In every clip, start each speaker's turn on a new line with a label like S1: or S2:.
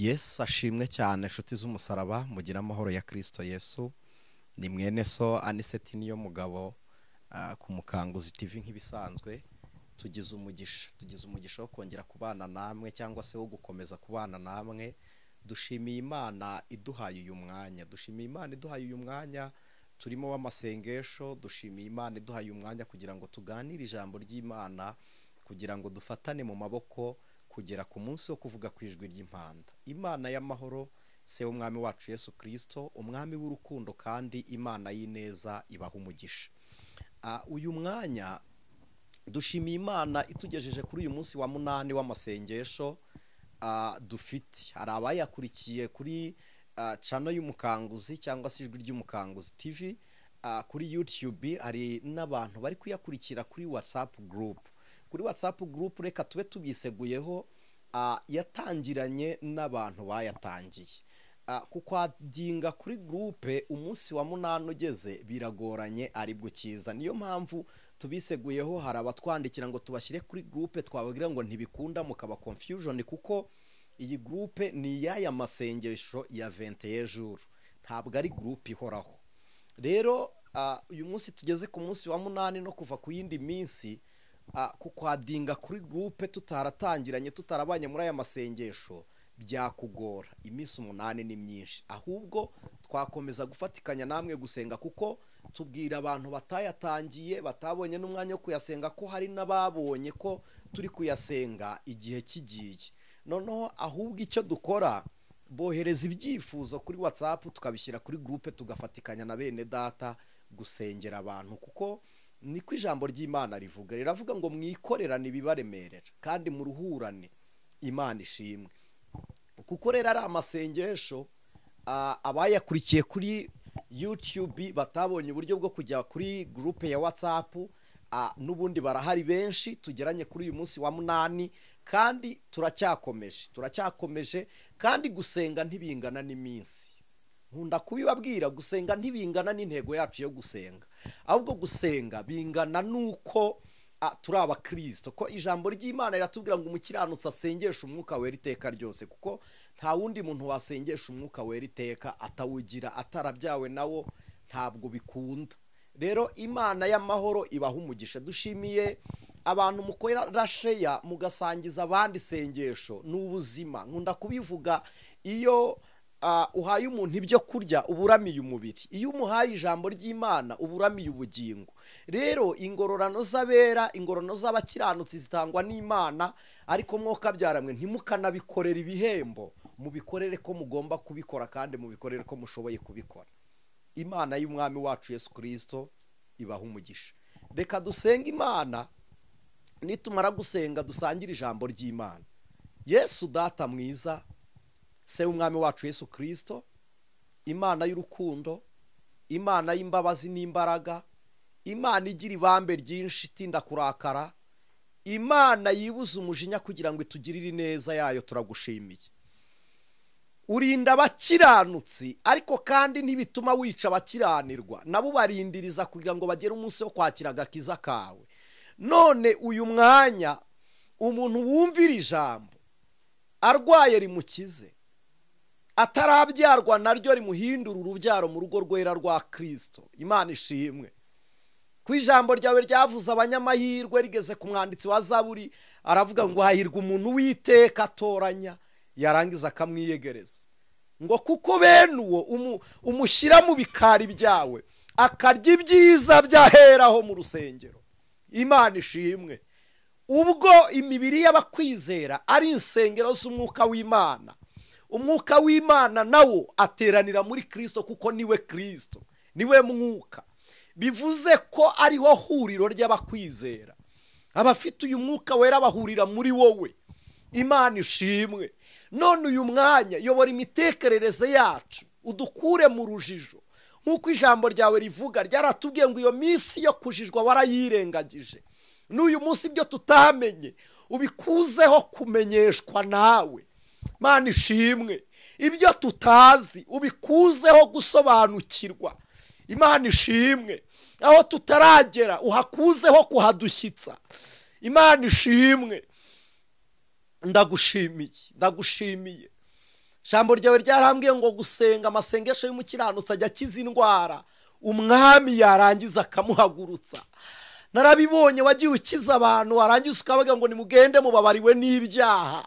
S1: Yesu ashimwe cyane inshuti z'umusaraba mugira amahoro ya Kristo Yesu. Ni mwene so Aniseti niyo mugabo ku Mukanguzi TV nk'ibisanzwe. Tugize umugisha wo kongera kubana namwe cyangwa se wo gukomeza kubana namwe. Dushimiye Imana iduhaye uyu mwanya turimo w'amasengesho. Dushimiye Imana iduhaye umwanya kugira ngo tuganire ijambo ry'Imana, kugira ngo dufatane mu maboko kugera ku munsi wo kuvuga ku ijwi ry'impanda. Imana y'amahoro se umwami wacu Yesu Kristo, umwami w'urukundo kandi Imana y'ineza ibaha umugisha. Uyu mwanya dushimiye Imana itugejeje kuri uyu munsi wa 8 w'amasengesho dufite. Hari abayakurikiye kuri channel y'Umukanguzi cyangwa se ijwi ry'Umukanguzi TV, kuri YouTube hari n'abantu bari kuyakurikira kuri WhatsApp group. Kuri WhatsApp group reka tube tubiseguyeho, yatangiranye n'abantu bayatangiye. Kukwadinga kuri groupe umunsi wa 8 ugeze biragoranye aribwo kiza. Niyo mpamvu tubiseguyeho. Hari abatwandikira ngo tubashyire kuri groupe, twababwira ngo ntibikunda mukaba confusion, kuko iyi groupe ni yaya masengesho ya 21 jours, ntabwo ari groupe ihoraho. Rero uyu munsi tugeze ku munsi wa 8 no kuva ku yindi minsi, kukwadinga kuri groupe tutaratangiranye, tutarabanye muri aya masengesho byakugora. Iminsi 8 ni myinshi, ahubwo twakomeza gufatikanya namwe gusenga, kuko tubwira abantu batayatangiye batabonye n'umwanya wo kuyasenga ko hari n'ababonye ko turi kuyasenga igihe kigiye. Noneho ahubwo icyo dukora, bohereza ibyifuzo kuri WhatsApp tukabishyira kuri groupe, tugafatikanya na bene data gusengera abantu, kuko niko ijambo ry'Imana rivuga. Riravuga ngo mwikorerane ibibaremerera kandi muruhurane, Imana ishimwe. Kuko rero ari amasengesho, abayakurikiye kuri YouTube batabonye uburyo bwo kujya kuri groupe ya WhatsApp, n'ubundi barahari benshi. Tugeranye kuri uyu munsi wa 8 kandi turacyakomeje kandi gusenga ntibingana n'iminsi. Nkunda kubibabwira, gusenga ntibingana n'intego yacu yo gusenga, ahubwo gusenga bingana nuko turi abakristo. Ko ijambo ry'Imana riratubwira ngo umukiranutsi asengesha umwuka wera iteka ryose, kuko nta wundi muntu wasengesha umwuka wera iteka atawugira, atarabyawe nawo ntabwo bikunda. Rero Imana y'amahoro ibaha umugisha. Dushimiye abantu mukora share mugasangiza abandi sengesho n'ubuzima. Nkunda kubivuga, iyo uhaye umuntu ibyo kurya uburamiye umubiri, iyo umuhaye ijambo ry'Imana uburamiye ubugingo. Rero ingororano z'abera, ingororano z'abakiranutsi zitangwa n'Imana, ariko mwoka byaramwe ntimukanabikorera ibihembo, mubikorere ko mugomba kubikora kandi mubikorere ko mushoboye kubikora. Imana y'umwami wacu Yesu Kristo ibaha umugisha. Reka dusenga Imana, nitumara gusenga dusangire ijambo ry'Imana. Yesu data mwiza, se umwami wacu Yesu Kristo, Imana y'urukundo, Imana y'imbabazi n'imbaraga, Imana igira ibambe ryinshi itinda kurakara, Imana yibuza umujinya kugira ngo itugirire neza yayo, turagushimiye. Urinda abakiranutsi, ariko kandi ntibituma wica abakiranirwa, nabo barindiriza kugira ngo bagere umunsi wo kwakira agakiza kawe. None uyu mwanya umuntu wumvira ijambo arwaye rimukize, atarabyarwa naryo rimuhindura urubyaro mu rugo rwera rwa Kristo. Imana ishimwe. Ku ijambo ryawe ryavuze abanyamahirwe, rigeze ku mwanditsi wa Zaburi aravuga ngo hahirwa umuntu w'iteka atoranya, yarangiza akamwiyegereza. Ngo kuko bene uwo umushyira mu bikari byawe, akarya ibyiza byaheraho mu rusengero. Imana ishimwe. Ubwo imibiri y'abakwizera ari insengero z'umwuka w'Imana, umwuka w'Imana nawo ateranira muri Kristo, kuko niwe Kristo, niwe mwuka. Bivuze ko ariho huriro ry'abakwizera. Abafite uyu mwuka wera bahurira muri wowe. Imana ishimwe. None uyu mwanya yobora imitekerereze yacu, udukure mu rujijo, nk'uko ijambo ryawe rivuga. Ryaratubwiye ngo iyo minsi yo kujijwa warayirengagije. N'uyu munsi ibyo tutamenye ubikuzeho kumenyeshwa nawe. Imana ishimwe. Ibyo tutazi ubikuzeho gusobanukirwa. Imana ishimwe. Aho tutaragera uhakuzeho kuhadushyitsa. Imana ishimwe. ndagushimiye ijambo ryawe ryarambwiye ngo gusenga amasengesho y'umukiranutsi ajya akiza indwara, umwami yarangiza akamuhagurutsa. Narabibonye wagiye ukiza abantu warangiza ukabaga ngo nimugende mubabariwe n'ibyaha.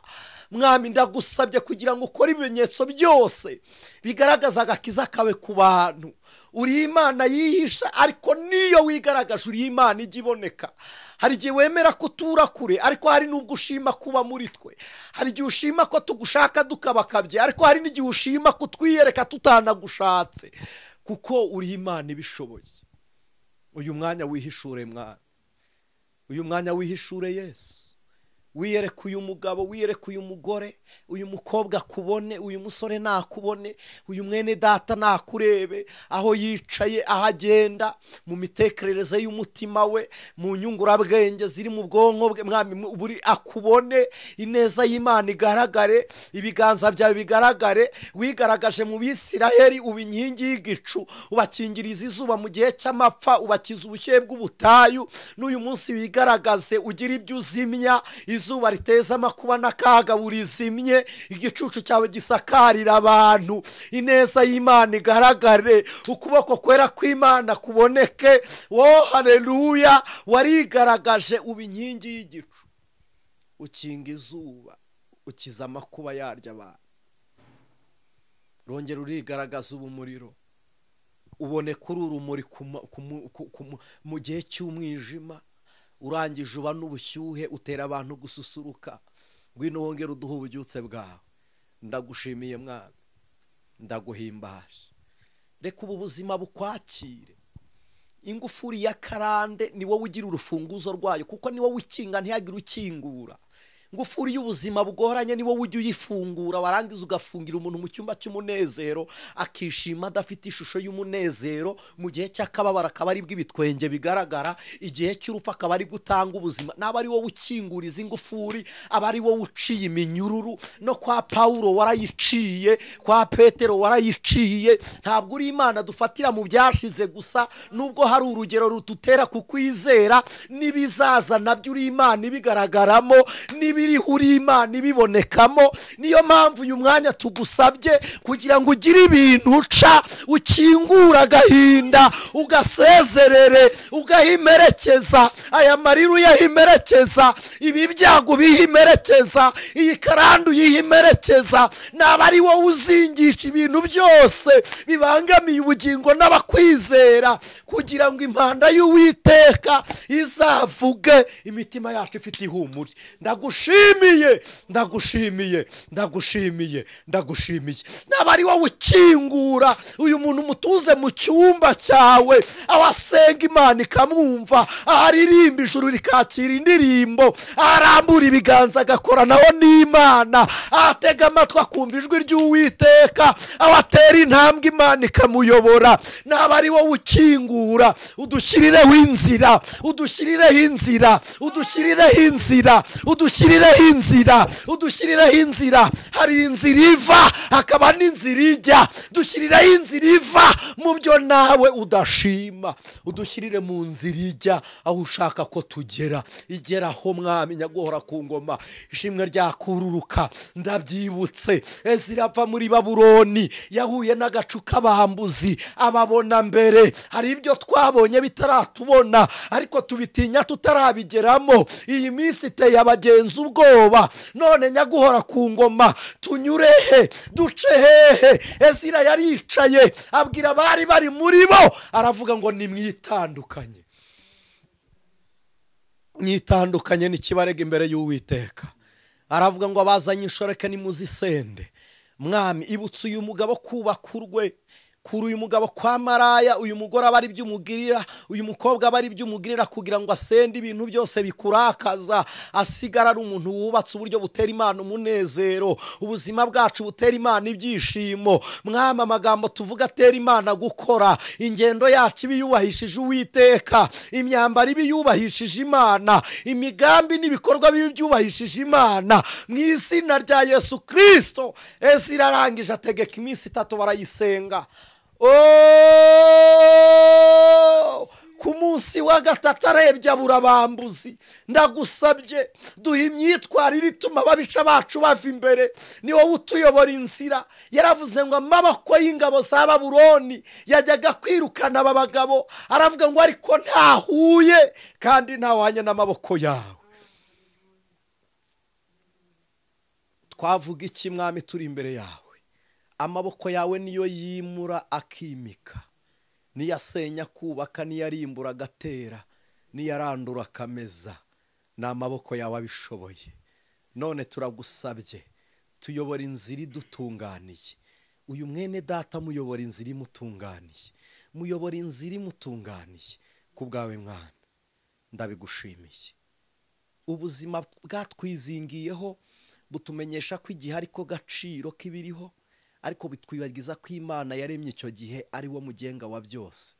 S1: Mwami ndagusabye kugira ngo ukore ibimenyetso byose bigaragaza agakiza kawe ku bantu. Uri Imana yihisha, ariko niyo wigaragaje uri Imana ijya iboneka. Hari igihe wemera ko utura kure, ariko hari n'ubwo ushima kuba muri twe. Hari igihe ushima ko tugushaka dukabakabye, ariko hari n'igihe ushima ko twiyereka tutanagushatse, kuko uri Imana ibishoboye. Uyu mwanya wihishure Mwana, uyu mwanya wihishure Yesu. Wiyereke uyu mugabo, wiyereke uyu mugore, uyu mukobwa akubone, uyu musore nakubone, uyu mwene data nakurebe, aho yicaye, aho agenda, mu mitekerereze y'umutima we, mu nyungurabwenge ziri mu bwonko bwe. Mwami buri akubone, ineza y'Imana igaragare, ibiganza byawe bigaragare. Wigaragaje mu Bisiraheli uba inkingi y'igicu, ubakingiriza izuba mu gihe cy'amapfa, ubakiza ubushyuhe bw'ubutayu. N'uyu munsi wigaragaze, ugira ibyo uzimya, izuba riteza amakuba n'akaga urizimye, igicucu cyawe gisakarira abantu. Ineza y'Imana igaragare, ukuboko kwera kw'Imana kuboneke. Haleluya! Warigaragaje uba inkingi y'igicu, ukinga izuba, ukiza amakuba yarya abantu. Rongera urigaragaza ubu umuriro, uboneka uri urumuri mu gihe cy'umwijima. Urangije uba n'ubushyuhe, utera abantu gususuruka. Ngwino wongere uduhe ububyutse bwawe. Ndagushimiye Mwana, ndaguhimbaje. Reka ubu buzima bukwakire. Ingufuri ya karande ni wowe ugira urufunguzo rwayo, kuko ni wowe ukinga ntihagire ukingura. Ingufuri y'ubuzima bugoranye ni wowe ujya uyifungura, warangiza ugafungira umuntu mu cyumba cy'umunezero akishima adafite ishusho y'umunezero. Mu gihe cy'akababara akaba ari bw'ibitwenge bigaragara, igihe cy'urupfu akaba ari gutanga ubuzima. Naba ari wowe ukingura izi ngufuri, aba ari wowe uciye iminyururu. No kwa Pawulo warayiciye, kwa Petero warayiciye. Ntabwo uri Imana dufatira mu byashize gusa, nubwo hari urugero rututera kukwizera. Nibizaza nabyo uri Imana ibigaragaramo, iri uri Imana ibibonekamo. Niyo mpamvu uyu mwanya tugusabye kugira ngo ugire ibintu uca, ukingura agahinda, ugasezerere, ugahimerekeza aya marira, uyahimerekeza ibi byago bihimerekeza, iyi karandu yihimerekeza. Naba ari wowe uzingisha ibintu byose bibangamiye ubugingo n'abakwizera, kugira ngo impanda y'Uwiteka izavuge, imitima yacu ifite ihumure. Ndagushimiye. Naba ari wowe ukingura uyu muntu mutuze mu cyumba cyawe, aho asenga Imana ikamwumva, aho aririmba ijuru rikakira indirimbo, arambura ibiganza agakoranaho n'Imana, atega amatwi akumva ijwi ry'Uwiteka, aho atera intambwe Imana ikamuyobora. Naba ari wowe ukingura, udushyirireho inzira, udushyirireho inzira. Hari inzira iva, hakaba n'inzira ijya. Dushyirireho inzira iva mu byo nawe udashima, udushyirire mu nzira ijya aho ushaka ko tugera. Igeraho Mwami nyaguhora ku ngoma, ishimwe ryakururuka. Ndabyibutse Ezira ava muri Babuloni, yahuye n'agacu k'abambuzi, ababona mbere. Hari ibyo twabonye bitaratubona, ariko tubitinya tutarabigeramo. Iyi minsi iteye abagenzi ubwoba, none nyaguhora ku ngoma, tunyure he, duce hehe? Ezira yaricaye abwira abari bari muri bo, aravuga ngo nimwitandukanye, mwitandukanye n'ikibarega imbere y'Uwiteka. Aravuga ngo abazanye inshoreke nimuzisende. Mwami ibutse uyu mugabo kubaka urwe, kuri uyu mugabo kwa maraya, uyu mugore aba ari byo umugirira, uyu mukobwa aba ari byo umugirira, kugira ngo asende ibintu byose bikurakaza, asigara ari umuntu wubatse uburyo butera Imana umunezero, ubuzima bwacu butera Imana ibyishimo. Mwami amagambo tuvuga atera Imana gukora, ingendo yacu ibiyubahishije Uwiteka, imyambaro ibiyubahishije Imana, imigambi n'ibikorwa byubahishije Imana, mu izina rya Yesu Kristo. Ezira arangije ategeka iminsi 3 barayisenga. ku munsi wa gatatu arebye abura abambuzi. Ndagusabye duha imyitwarire ituma ababisha bacu bava imbere. Ni wowe utuyobora inzira. Yaravuze ngo amaboko y'ingabo za Babuloni yajyaga kwirukana aba bagabo, aravuga ngo ariko ntahuye kandi ntawanye n'amaboko yawe. Twavuga iki mwami turi imbere yawe? Amaboko yawe niyo yimura akimika, niyo asenya kubaka, niyo arimbura agatera, niyo arandura akameza. Ni amaboko yawe abishoboye. None turagusabye tuyobora inzira idutunganiye. Uyu mwene data muyobora inzira imutunganiye, muyobora inzira imutunganiye. Ku bwawe mwami ndabigushimiye. Ubuzima bwatwizingiyeho butumenyesha ko igihe ariko gaciro kibiriho, ariko bitwibagiza ko Imana yaremye icyo gihe ari wo mugenga wa byose.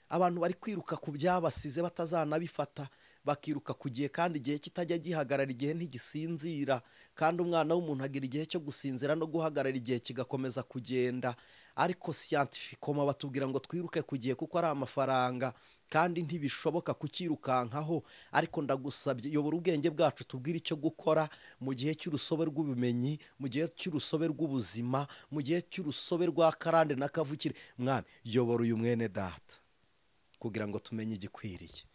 S1: Abantu bari kwiruka ku byabasize batazanabifata, bakiruka ku gihe kandi igihe kitajya gihagarara, igihe ntigisinzira. Kandi umwana w'umuntu agira igihe cyo gusinzira no guhagarara, igihe kigakomeza kugenda. Ariko scientifiquement batubwira ngo twiruke ku gihe kuko ari amafaranga, kandi ntibishoboka kukirukankaho. Ariko ndagusabye yobora ubwenge bwacu, tubwire icyo gukora mu gihe cy'urusobe rw'ubumenyi, mu gihe cy'urusobe rw'ubuzima, mu gihe cy'urusobe rwa karande na kavukire. Mwami yobora uyu mwene data kugira ngo tumenye igikwiriye.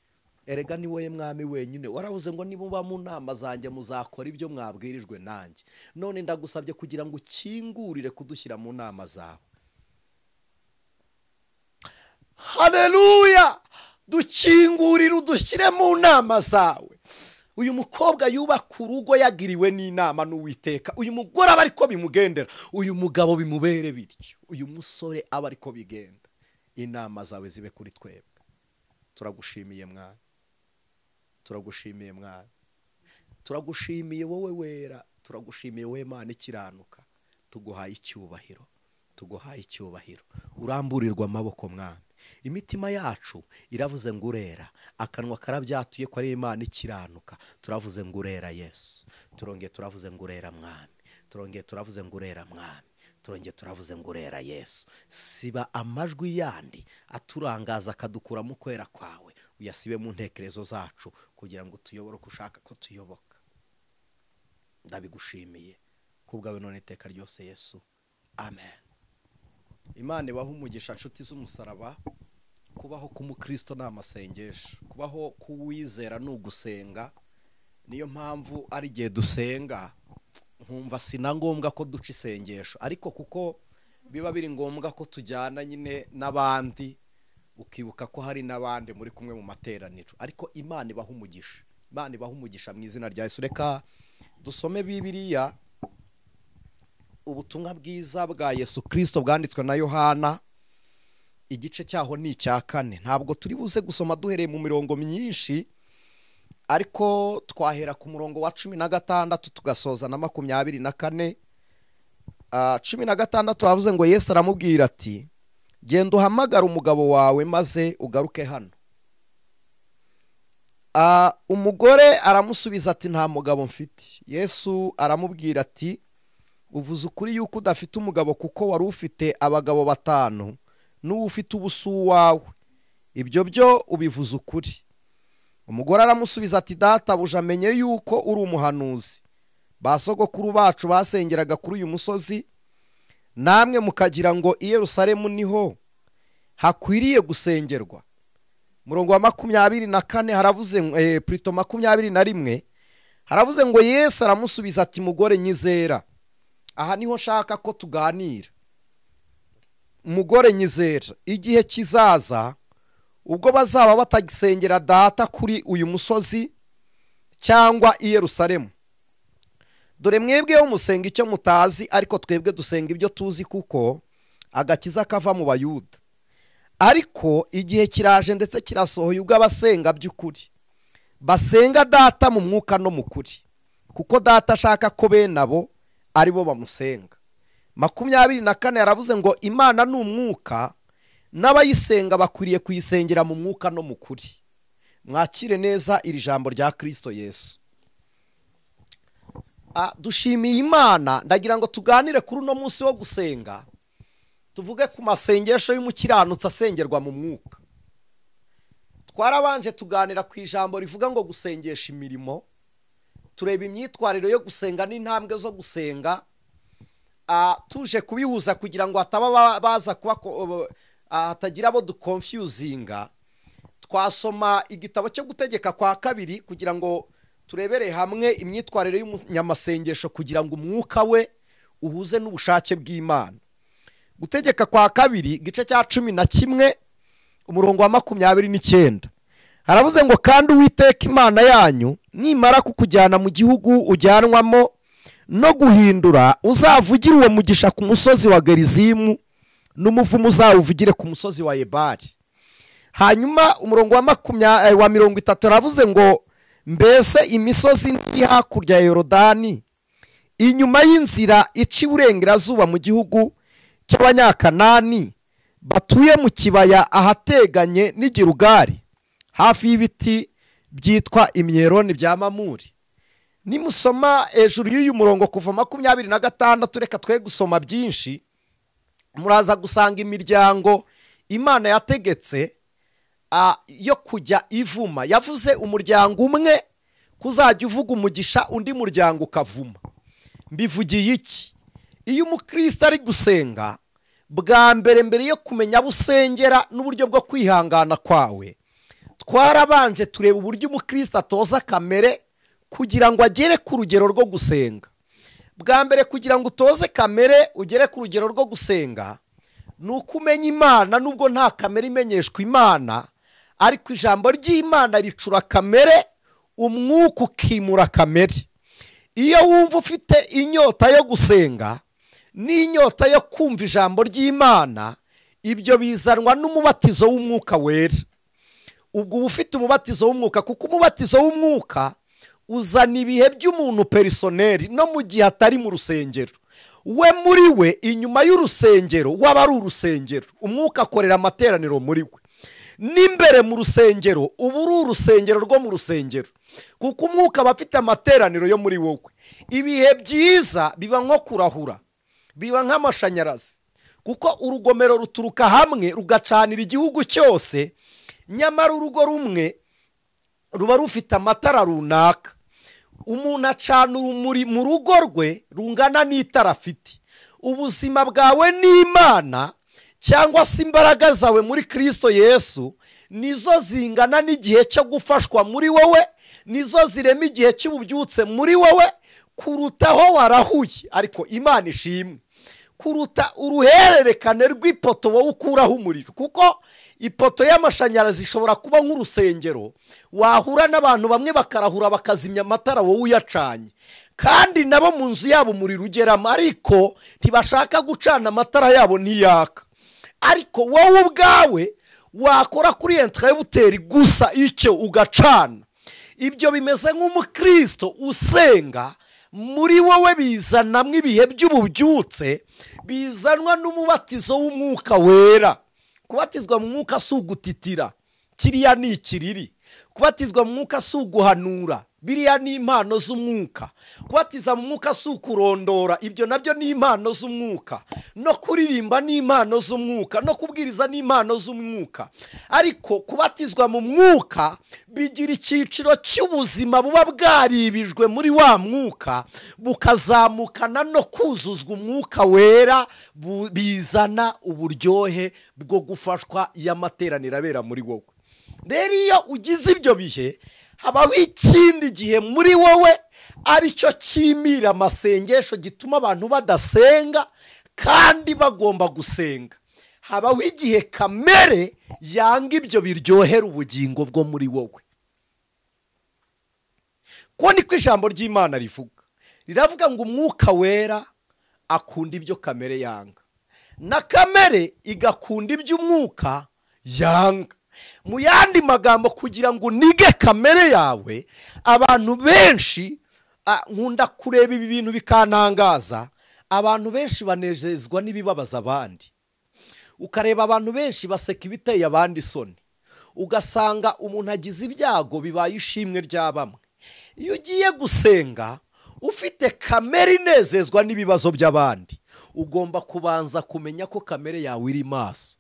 S1: Erega ni wowe mwami wenyine. Waravuze ngo nimuba mu nama zanjye muzakora ibyo mwabwirijwe nanjye. None ndagusabye kugira ngo ukingurire kudushyira mu nama zawe. Haleluya! Dukingurire udushyire mu nama zawe. Uyu mukobwa yubaka urugo yagiriwe n'inama n'Uwiteka. Uyu mugore aba ariko bimugendera, uyu mugabo bimubere bityo, uyu musore aba ariko bigenda. Inama zawe zibe kuri twebwe. Turagushimiye mwami, turagushimiye mwami, turagushimiye wowe wera, turagushimiye wowe Mana ikiranuka. Tuguhaye icyubahiro, tuguhaye icyubahiro. Uramburirwa amaboko mwami. Imitima yacu iravuze ngo urera, akanwa karabyatuye ko ari Imana ikiranuka. Turavuze ngo urera Yesu, turongeye turavuze ngo urera mwami, turongeye turavuze ngo urera mwami, turongeye turavuze ngo urera Yesu. Siba amajwi yandi aturangaza akadukura mu kwera kwawe, uyasibe mu ntekerezo zacu kugira ngo tuyobore uko ushaka ko tuyoboka. Ndabigushimiye kubwawe none iteka ryose Yesu, amen. Imana ibaho umugisha nshuti z'umusaraba. Kubaho k'umukristo ni amasengesho, kubaho k'uwizera ni ugusenga. Niyo mpamvu ari igihe dusenga nkumva sina ngombwa ko duca isengesho, ariko kuko biba biri ngombwa ko tujyana nyine n'abandi, ukibuka ko hari n'abandi muri kumwe mu materaniro. Ariko Imana ibaho umugisha, Imana ibaho umugisha mu izina rya Yesu. Reka dusome Bibiliya, ubutumwa bwiza bwa Yesu Kristo bwanditswe na Yohana, igice cyaho ni icya 4. Ntabwo turi buze gusoma duhereye mu mirongo myinshi, ariko twahera ku murongo wa 16 tugasoza na 24. 16 havuze ngo Yesu aramubwira ati, genda uhamagara umugabo wawe maze ugaruke hano. Umugore aramusubiza ati nta mugabo mfite. Yesu aramubwira ati, uvuze ukuri yuko udafite umugabo, kuko wari ufite abagabo 5 n'uwo ufite ubusu wawe. Ibyo byo ubivuze ukuri. Umugore aramusubiza ati, databuja amenye yuko uri umuhanuzi. Basogokuru bacu basengeraga kuri uyu musozi, namwe mukagira ngo i Yerusalemu niho hakwiriye gusengerwa. Murongo wa 24 haravuze plutôt 21 haravuze ngo Yesu aramusubiza ati, mugore nyizera. Aha niho nshaka ko tuganira. Mugore nyizera, igihe kizaza ubwo bazaba batagisengera data kuri uyu musozi cyangwa i Yerusalemu. Dore mwebweho musenga icyo mutazi, ariko twebwe dusenga ibyo tuzi, kuko agakiza kava mu Bayuda. Ariko igihe kiraje ndetse kirasohoye ubwo abasenga by'ukuri basenga data mu mwuka no mu kuri, kuko data ashaka ko bene abo ari bo bamusenga. 24 yaravuze ngo Imana ni umwuka, n'abayisenga bakwiriye kuyisengera mu mwuka no mu kuri. Mwakire neza iri jambo rya Kristo Yesu. Dushimiye Imana. Ndagira ngo tuganire kuri uno munsi wo gusenga, tuvuge ku masengesho y'umukiranutsi asengerwa mu mwuka. twarabanje tuganira ku ijambo rivuga ngo gusengesha imirimo, tureba imyitwarire yo gusenga n'intambwe zo gusenga, tuje kubihuza kugira ngo hataba baza kuba hatagira abo dukonfyuzinga. Twasoma igitabo cyo gutegeka kwa kabiri kugira ngo turebere hamwe imyitwarire y'umunyamasengesho kugira ngo umwuka we uhuze n'ubushake bw'Imana. Gutegeka kwa kabiri igice cya 11 umurongo wa 29 haravuze ngo kandi Uwiteka Imana yanyu nimara kukujyana mu gihugu ujyanwamo no guhindura, uzavugire uwo mugisha ku musozi wa Gerizimu n'umuvumo uzawuvugire ku musozi wa Ebali. Hanyuma umurongo wa 30 haravuze ngo mbese imisozi iri hakurya ya Yorodani inyuma y'inzira ica iburengerazuba mu gihugu cy'Abanyakanani batuye mu kibaya ahateganye n'Igirugari hafi y'ibiti byitwa imyeroni bya Mamuri. Nimusoma hejuru y'uyu murongo kuva 26, reka twe gusoma byinshi, muraza gusanga imiryango Imana yategetse yo kujya ivuma. Yavuze umuryango umwe kuzajya uvuga umugisha, undi muryango ukavuma. Mbivugiye iki? Iyo umukristo ari gusenga, bwa mbere yo kumenya busengera n'uburyo bwo kwihangana kwawe, twarabanje tureba uburyo umukristo atoza kamere kugira ngo agere ku rugero rwo gusenga. Bwa mbere kugira ngo utoze kamere ugere ku rugero rwo gusenga, nuko umenya Imana nubwo nta kamere imenyeshwa Imana, ariko ijambo ry'Imana ricura kamere, umwuka ukimura kamere. Iyo wumva ufite inyota yo gusenga n'inyota yo kumva ijambo ry'Imana, ibyo bizanwa n'umubatizo w'umwuka wera. Ubwo ufite umubatizo w'umwuka, kuko umubatizo w'umwuka uzana ibihe by'umuntu personeri no mu gihe atari mu rusengero. We muri we inyuma y'urusengero waba ari urusengero, umwuka akorera amateraniro muri we. N'imbere mu rusengero ubu uri urusengero rwo mu rusengero, kuko umwuka aba afite amateraniro yo muri wowe. Ibihe byiza biba nko kurahura, biba nk'amashanyarazi, kuko urugomero ruturuka hamwe rugacanira igihugu cyose, nyamara urugo rumwe ruba rufite amatara runaka. Umuntu acana urumuri mu rugo rwe rungana n'itara afite. Ubuzima bwawe n'Imana cyangwa se imbaraga zawe muri Kristo Yesu nizo zingana n'igihe cyo gufashwa muri wowe, nizo zirema igihe cy'ububyutse muri wowe, kurutaho warahuye ariko Imana ishimwe, kuruta uruhererekane rw'ipoto wowe ukuraho umuriro. Kuko ipoto y'amashanyarazi ishobora kuba nk'urusengero, wahura n'abantu bamwe bakarahura bakazimya amatara wowe uyacanye, kandi nabo mu nzu yabo umuriro ugeramo, ariko ntibashaka gucana amatara yabo ntiyaka. Ariko wowe ubwawe wakora kuri entrebuteri gusa icyo ugacana. Ibyo bimeze nk'umukristo usenga, muri wowe bizanamwe ibihe by'ububyutse bizanwa n'umubatizo w'umwuka wera. Kubatizwa mu mwuka si ugutitira, kiriya ni ikiriri. Kubatizwa mu mwuka si uguhanura, biriya ni impano z'umwuka. Kubatiza mu mwuka si ukurondora, ibyo nabyo ni impano z'umwuka. No kuririmba ni impano z'umwuka, no kubwiriza ni impano z'umwuka. Ariko kubatizwa mu mwuka bigira icyiciro cy'ubuzima buba bwaribijwe muri wa mwuka, bukazamukana no kuzuzwa umwuka wera, bizana uburyohe bwo gufashwa y'amateraniro abera muri wowe. Rero iyo ugize ibyo bihe, habaho ikindi gihe muri wowe aricyo kimira amasengesho, gituma abantu badasenga kandi bagomba gusenga. Habaho igihe kamere yanga ibyo biryohera ubugingo bwo muri wowe. Ko niko ijambo ry'Imana rivuga. Riravuga ngo umwuka wera akunda ibyo kamere yanga, na kamere igakunda iby'umwuka yanga. Mu yandi magambo, kugira ngo unige kamere yawe, abantu benshi, nkunda kureba ibi bintu bikantangaza, abantu benshi banezezwa n'ibibabaza abandi. Ukareba abantu benshi baseka ibiteye abandi isoni, ugasanga umuntu agize ibyago bibaye ishimwe rya bamwe. Iyo ugiye gusenga ufite kamere inezezwa n'ibibazo by'abandi, ugomba kubanza kumenya ko kamere yawe iri maso.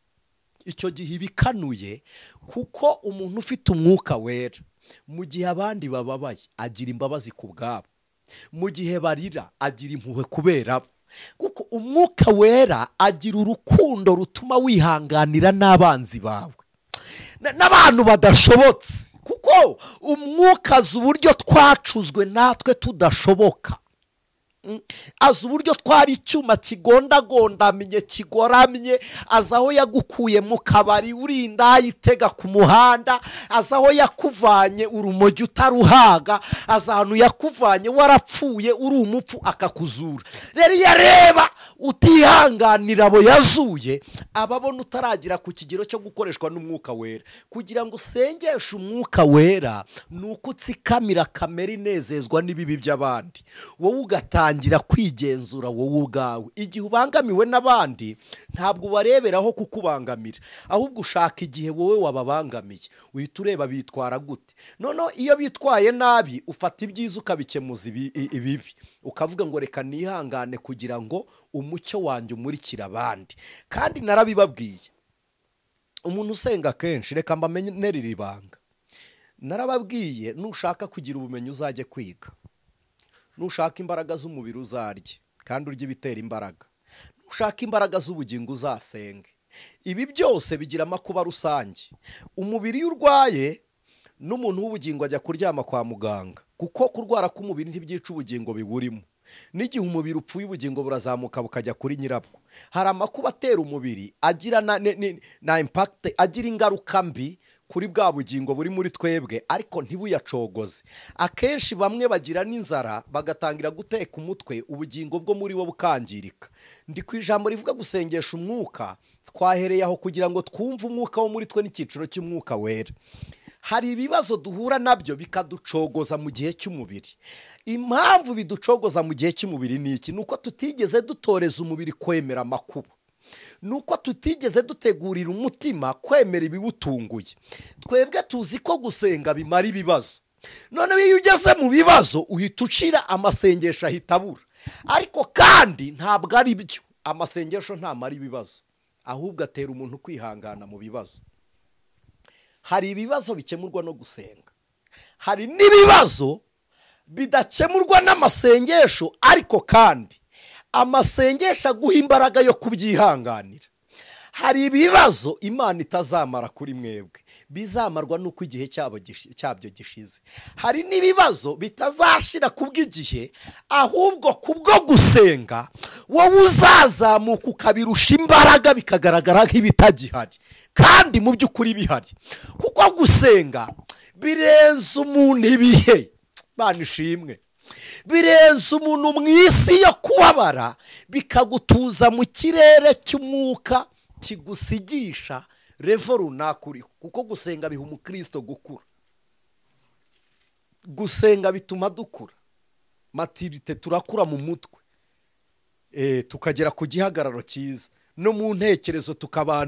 S1: icyo gihe ibikanuye, kuko umuntu ufite umwuka wera mu gihe abandi bababaye agira imbabazi ku bwabo, mu gihe barira agira impuhwe kubera bo, kuko umwuka wera agira urukundo rutuma wihanganira n'abanzi bawe n'abantu badashobotse, kuko umwuka azi uburyo twacuzwe natwe tudashoboka, azi uburyo twari icyuma kigondagondamye kigoramye, azi aho yagukuye mu kabari urinda yitega ku muhanda, azi aho yakuvanye urumogi utaruhaga, azi ahantu yakuvanye warapfuye uri umupfu akakuzura. Rero iyo areba utihanganira abo yazuye, ababona utaragira ku kigero cyo gukoreshwa n'umwuka wera. Kugira ngo usengeshe umwuka wera ni uko utsikamira kamere inezezwa n'ibibi by'abandi, wowe ugatangira kwigenzura wowe ubwawe. Igihe ubangamiwe n'abandi ntabwo ubareberaho kukubangamira, ahubwo ushaka igihe wowe wababangamiye uhita ureba bitwara gute. Noneho iyo bitwaye nabi ufata ibyiza ukabikemuza ibibi, ukavuga ngo reka nihangane kugira ngo umucyo wanjye umurikire abandi. Kandi narabibabwiye, umuntu usenga kenshi, reka mbamenere iri banga, narababwiye nushaka kugira ubumenyi uzajye kwiga, nushaka imbaraga z'umubiri uzarye kandi urye ibitera imbaraga, nushaka imbaraga z'ubugingo uzasenge. Ibi byose bigira amakuba rusange. Umubiri iyo urwaye n'umuntu w'ubugingo ajya kuryama kwa muganga, kuko kurwara k'umubiri ntibyica ubugingo biburimo. N'igihe umubiri upfuye ubugingo burazamuka bukajya kuri nyirabwo. Hari amakuba atera umubiri agira na impact, agira ingaruka mbi kuri bwa bugingo buri muri twebwe, ariko ntibuyacogoze. Akenshi bamwe bagira n'inzara bagatangira guteka umutwe, ubugingo bwo muri bo bukangirika. Ndi ku ijambo rivuga gusengesha umwuka, twahereye aho kugira ngo twumve umwuka wo muri twe n'icyiciro cy'umwuka wera. Hari ibibazo duhura nabyo bikaducogoza mu gihe cy'umubiri. Impamvu biducogoza mu gihe cy'umubiri ni iki? Nuko tutigeze dutoreza umubiri kwemera amakuba, nuko tutigeze dutegurira umutima kwemera ibiwutunguye. Twebwe tuzi ko gusenga bimara ibibazo, noneho iyo ugeze mu bibazo uhita ucira amasengesho ahita abura. Ariko kandi ntabwo ari byo, amasengesho ntamara ibibazo, ahubwo atera umuntu kwihangana mu bibazo. Hari ibibazo bikemurwa no gusenga, hari n'ibibazo bidakemurwa n'amasengesho, ariko kandi amasengesho aguha imbaraga yo kubyihanganira. Hari ibibazo Imana itazamara kuri mwebwe, bizamarwa nuko igihe cyabyo gishize. Hari n'ibibazo bitazashira kubw'igihe, ahubwo kubwo gusenga wowe uzazamuka ukabirusha imbaraga bikagaragara nk'ibitagihari, kandi mu by'ukuri bihari. Kuko gusenga birenze umuntu ibihe, Imana ishimwe, birenze umuntu mu isi yo kubabara, bikagutuza mu kirere cy'umwuka kigusigisha revo runaka uriho. Kuko gusenga biha umukristo gukura, gusenga bituma dukura maturite, turakura mu mutwe, tukagera ku gihagararo cyiza, no mu ntekerezo tukaba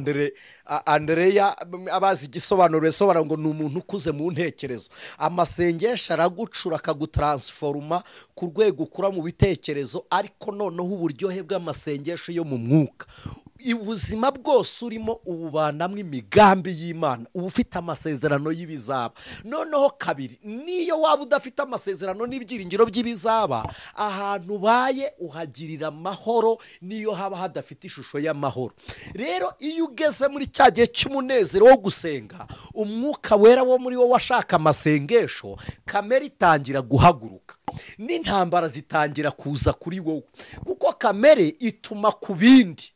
S1: Andreya abazi igisobanuro yasobanura ngo ni umuntu ukuze mu ntekerezo. Amasengesho aragucura akagutaransforma ku rwego ukura mu bitekerezo, ariko noneho uburyohe bw'amasengesho yo mu mwuka, ubuzima bwose urimo ububanamo imigambi y'Imana, uba ufite amasezerano y'ibizaba. Noneho kabiri, niyo waba udafite amasezerano n'ibyiringiro by'ibizaba, ahantu ubaye uhagirira amahoro niyo haba hadafite ishusho y'amahoro. Rero iyo ugeze muri cya gihe cy'umunezero wo gusenga, umwuka wera wo muri wowe washaka amasengesho, kamere itangira guhaguruka, n'intambara zitangira kuza kuri wowe, kuko kamere ituma ku bindi.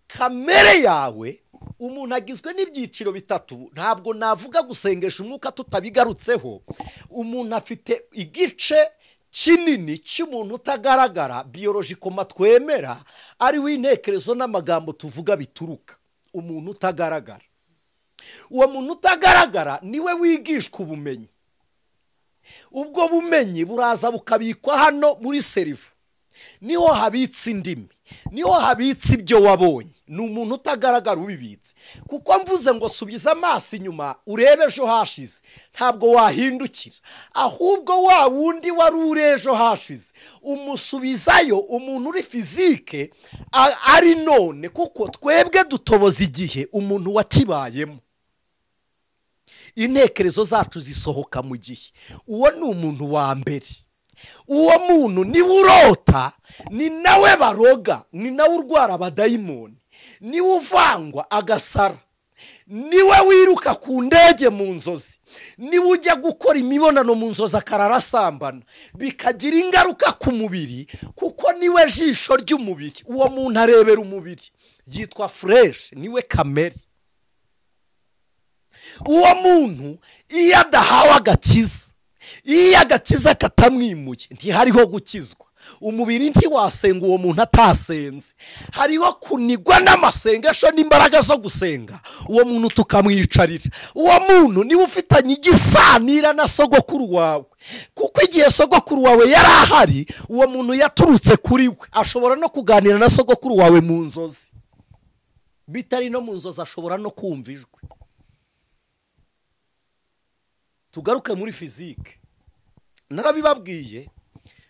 S1: Kamere yawe, umuntu agizwe n'ibyiciro bitatu, ntabwo navuga gusengesha umwuka tutabigarutseho. Umuntu afite igice kinini cy'umuntu utagaragara, biologically twemera, ari w'intekerezo n'amagambo tuvuga bituruka. Umuntu utagaragara, uwo muntu utagaragara niwe wigishwa ubumenyi. Ubwo bumenyi buraza bukabikwa hano muri serifu, niho habitse indimi. niho habitse ibyo wabonye. Ni umuntu utagaragara ubibitse, kuko mvuze ngo subiza amaso inyuma urebe ejo hashize, ntabwo wahindukira, ahubwo wa wundi wari uri ejo hashize umusubizayo. umuntu uri fizike ari none, kuko twebwe dutoboza igihe umuntu wakibayemo, intekerezo zacu zisohoka mu gihe. Uwo ni umuntu wa mbere. Uwo muntu niwe urota, ni nawe baroga, ni nawe urwara abadayimoni, niwe uvangwa agasara, niwe wiruka ku ndege mu nzozi, niwe ujya gukora imibonano mu nzozi akarara asambana, bikagira ingaruka ku mubiri, kuko niwe jisho ry'umubiri. Uwo muntu arebera umubiri, yitwa fresh, niwe kamere. Uwo muntu iyo adahawe agakiza, iyo agakiza katamwimuye, ntihariho gukizwa. Umubiri ntiwasenga uwo muntu atasenze, hariho kunigwa n'amasengesho n'imbaraga zo gusenga. Uwo muntu tukamwicarira. Uwo muntu niwe ufitanye igisanira na sogokuru wawe, kuko igihe sogokuru wawe yari ahari, uwo muntu yaturutse kuri we. Ashobora no kuganira na sogokuru wawe mu nzozi, bitari no mu nzozi ashobora no kumva ijwi. Tugaruke muri fizike. Narabibabwiye,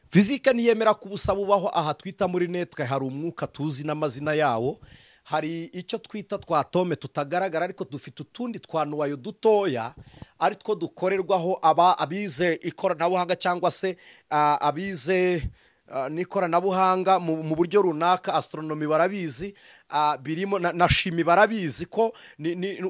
S1: fizike niyemera ko ubusa bubaho. Aha twita muri netwe hari umwuka tuzi n'amazina yawo. Hari icyo twita twa atome tutagaragara, ariko dufite utundi twanuwayo dutoya, ari two dukorerwaho abize ikoranabuhanga cyangwa se abize n'ikoranabuhanga mu buryo runaka. Astronomy barabizi, birimo na shimi barabizi ko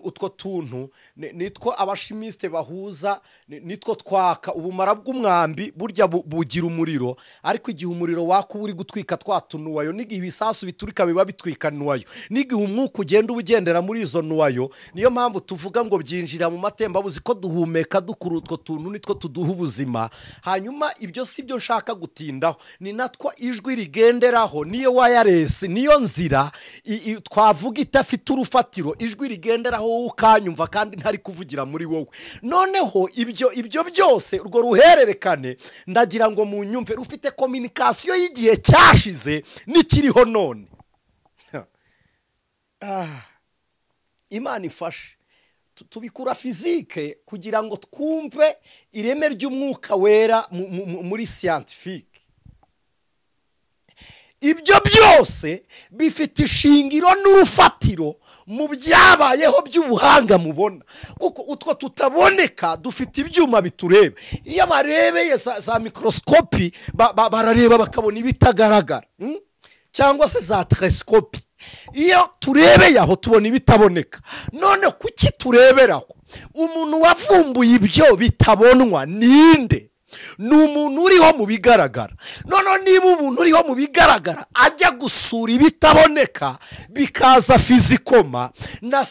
S1: utwo tuntu nitwo abashimiste bahuza, nitwo twaka. Ubumara bw'umwambi burya bugira umuriro, ariko igihe umuriro waka uri gutwika twatunuwayo, n'igihe ibisasu biturika biba bitwika nuwayo, n'igihe umwuka ugenda ubugendera muri izo nuwayo. Niyo mpamvu tuvuga ngo byinjira mu matembabuzi, ko duhumeka dukura utwo tuntu, nitwo tuduha ubuzima. Hanyuma ibyo si byo nshaka gutindaho, ni natwo ijwi rigenderaho, niyo wireless, niyo nzira twavuga itafite urufatiro. Ijwi rigenderaho wowe ukanyumva kandi ntari kuvugira muri wowe. Noneho ibyo byose, urwo ruhererekane, ndagira ngo mu nyumve rufite communication y'igihe cyashize n'ikiriho none. Imana ifashe tubikura fizike kugira ngo twumve ireme ry'umwuka wera muri scientifique. Ibyo byose bifite ishingiro n'urufatiro mu byabayeho by'ubuhanga mubona, kuko utwo tutaboneka dufite ibyuma bitureba. Iyo barebeye za microscope barareba bakabona ibitagaragara, cyangwa se za telescope. Iyo turebeye aho tubona ibitaboneka. None kuki tureberaho? Umuntu wavumbuye ibyo bitabonwa ninde? Ni umuntu uriho mu bigaragara. None niba umuntu uriho mu bigaragara ajya gusura ibitaboneka, bikaza fizikoma na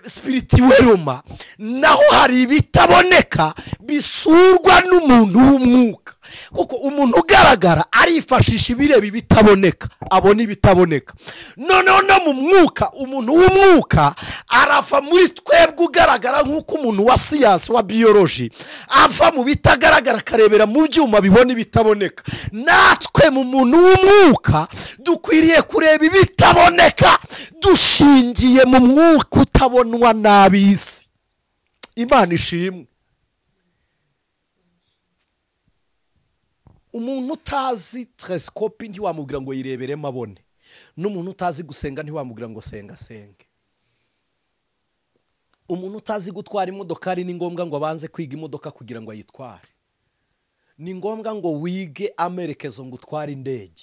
S1: spiritueloma, naho hari ibitaboneka bisurwa n'umuntu w'umwuka. Kuko umuntu ugaragara arifashisha ibireba ibitaboneka, abona ibitaboneka. Noneho no mu mwuka, umuntu w'umwuka arava muri twebwe ugaragara, nk'uko umuntu wa siyansi wa biology ava mu bitagaragara akarebera mu byuma bibona ibitaboneka. Natwe mu muntu w'umwuka dukwiriye kureba ibitaboneka dushingiye mu mwuka utabonwa n'ab'isi. Imana ishimwe. Umuntu utazi telescope ntiwamubwira ngo yireberemo abone, n'umuntu utazi gusenga ntiwamubwira ngo senga senge. Umuntu utazi gutwara imodokari ni ngombwa ngo abanze kwiga imodoka kugira ngo ayitware. Ni ngombwa ngo wige amerekezo ngo utware indege.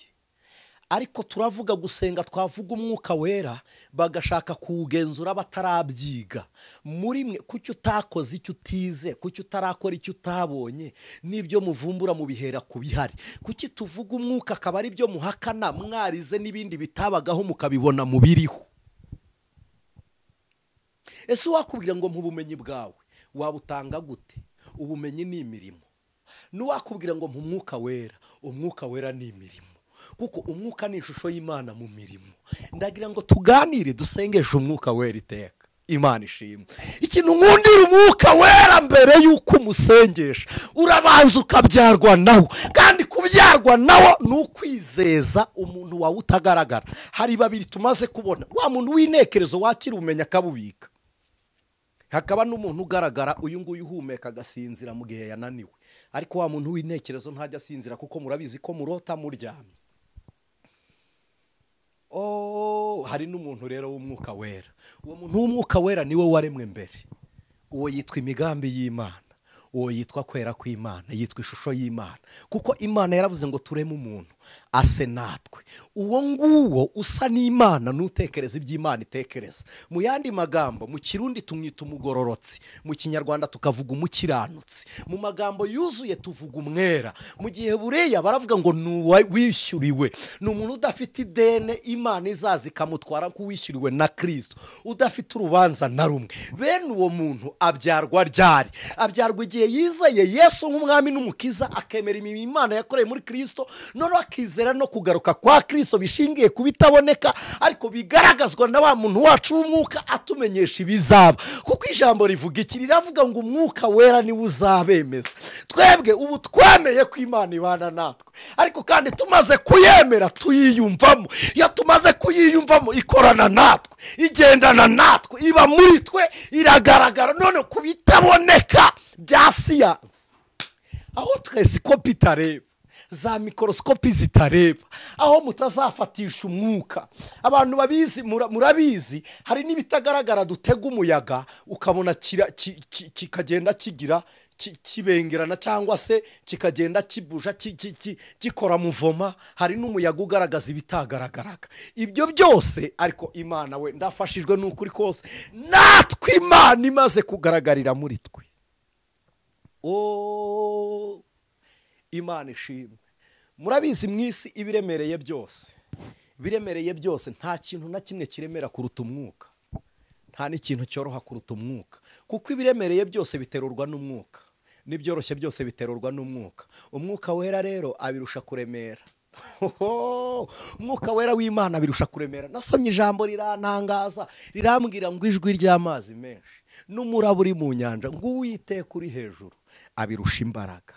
S1: Ariko turavuga gusenga, twavuga umwuka wera, bagashaka kuwugenzura batarabyiga. Muri mwe kuki utakoze icyo utize, kuki utarakora icyo utabonye, n'ibyo muvumbura mu bihera ku bihari? Kuki tuvuga umwuka akaba ari byo muhakana, mwarize n'ibindi bitabagaho mukabibona mu biriho? Ese wakubwira ngo mu bumenyi bwawe wabutanga gute? Ubumenyi ni imirimo. N'uwakubwira ngo mu mwuka wera, umwuka wera ni imirimo, kuko umwuka ni ishusho y'Imana mu mirimo. Ndagira ngo tuganire, dusengeshe umwuka wera iteka. Imana ishimwe. Ikintu nkundira umwuka wera mbere y'uko umusengesha, urabanza ukabyarwa nawe. Kandi kuba kubyarwa nawo ni ukwizeza umuntu wawe utagaragara. Hari babiri tumaze kubona, wa muntu w'intekerezo wakira umenya akabubika, hakaba n'umuntu ugaragara, uyu nguyu uhumeka agasinzira mu gihe yananiwe. Ariko wa muntu w'intekerezo ntajya asinzira, kuko murabizi ko murota muryamye. Hari n'umuntu rero w'umwuka wera. Uwo muntu w'umwuka wera niwe waremwe mbere. Uwo yitwa imigambi y'Imana, uwo yitwa kwera kw'Imana, yitwa ishusho y'Imana, kuko Imana yaravuze ngo tureme umuntu ase natwe. Uwo nguwo usa n'Imana n'utekereza iby'Imana itekereza. Mu yandi magambo, mu Kirundi tumwita umugororotsi, mu Kinyarwanda tukavuga umukiranutsi, mu magambo yuzuye tuvuga umwera. Mu gihe buriya baravuga ngo wishyuriwe, ni umuntu udafite idene Imana izaza ikamutwara nk'uwishyuriwe na Kristo, udafite urubanza na rumwe. Bene uwo muntu abyarwa ryari? Abyarwa igihe yizeye Yesu nk'umwami n'umukiza, akemera imirimo Imana yakoreye muri Kristo, noneho akizera no kugaruka kwa Kristo bishingiye ku bitaboneka, ariko bigaragazwa na wa muntu wacu w'umwuka atumenyesha ibizaba. Kuko ijambo rivuga iki? Riravuga ngo umwuka wera niwe uzabemeza. Twebwe ubu twemeye ko Imana ibana natwe, ariko kandi tumaze kuyemera tuyiyumvamo. Iyo tumaze kuyiyumvamo ikorana natwe, igendana natwe, iba muri twe, iragaragara none ku bitaboneka bya siyansi, aho telesikopi itareba, za mikorosikopi zitareba, aho mutazafatisha umwuka. Abantu babizi, murabizi, hari n'ibitagaragara dutega umuyaga ukabona kikagenda kigira kibengerana, cyangwa se kikagenda kibuja gikora muvoma. Hari n'umuyaga ugaragaza ibitagaragaraga. Ibyo byose ariko Imana we ndafashijwe n'ukuri kose, natwe Imana imaze kugaragarira muri twe. Imana ishimwe. Murabizi mu isi ibiremereye byose, nta kintu na kimwe kiremera kuruta umwuka, nta n'ikintu cyoroha kuruta umwuka, kuko ibiremereye byose biterurwa n'umwuka, n'ibyoroshye byose biterurwa n'umwuka. Umwuka wera rero abirusha kuremera. Umwuka wera w'Imana abirusha kuremera. Nasomye ijambo rirantangaza, rirambwira ngo ijwi ry'amazi menshi n'umuraba uri mu nyanja, ngo Uwiteka uri hejuru abirusha imbaraga.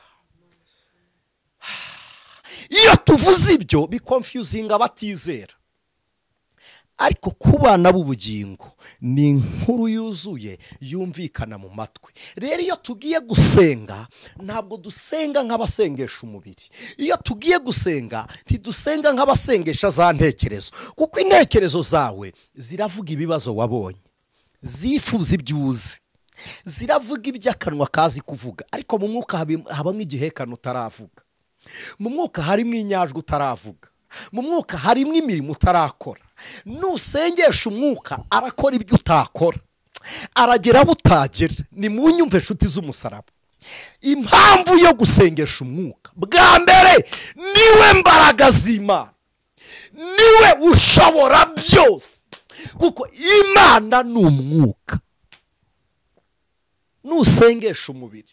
S1: Iyo tuvuze ibyo bikonfuzinga abatizera, ariko ku bana b'ubugingo ni inkuru yuzuye yumvikana mu matwi. Rero iyo tugiye gusenga, ntabwo dusenga nk'abasengesha umubiri. Iyo tugiye gusenga, ntidusenga nk'abasengesha za ntekerezo, kuko intekerezo zawe ziravuga ibibazo wabonye, zifuza ibyo uzi, ziravuga iby'akanwa kazi kuvuga, ariko mu mwuka habamo igihekano utaravuga. Mu mwuka harimo inyajwi utaravuga, mu mwuka harimo imirimo utarakora. Nusengesha umwuka arakora ibyo utakora, aragera aho utagera. Ni mu nyumve inshuti z'umusaraba, impamvu yo gusengesha umwuka bwa mbere, niwe mbaraga z'Imana, niwe ushobora byose, kuko Imana ni umwuka. Nusengesha umubiri,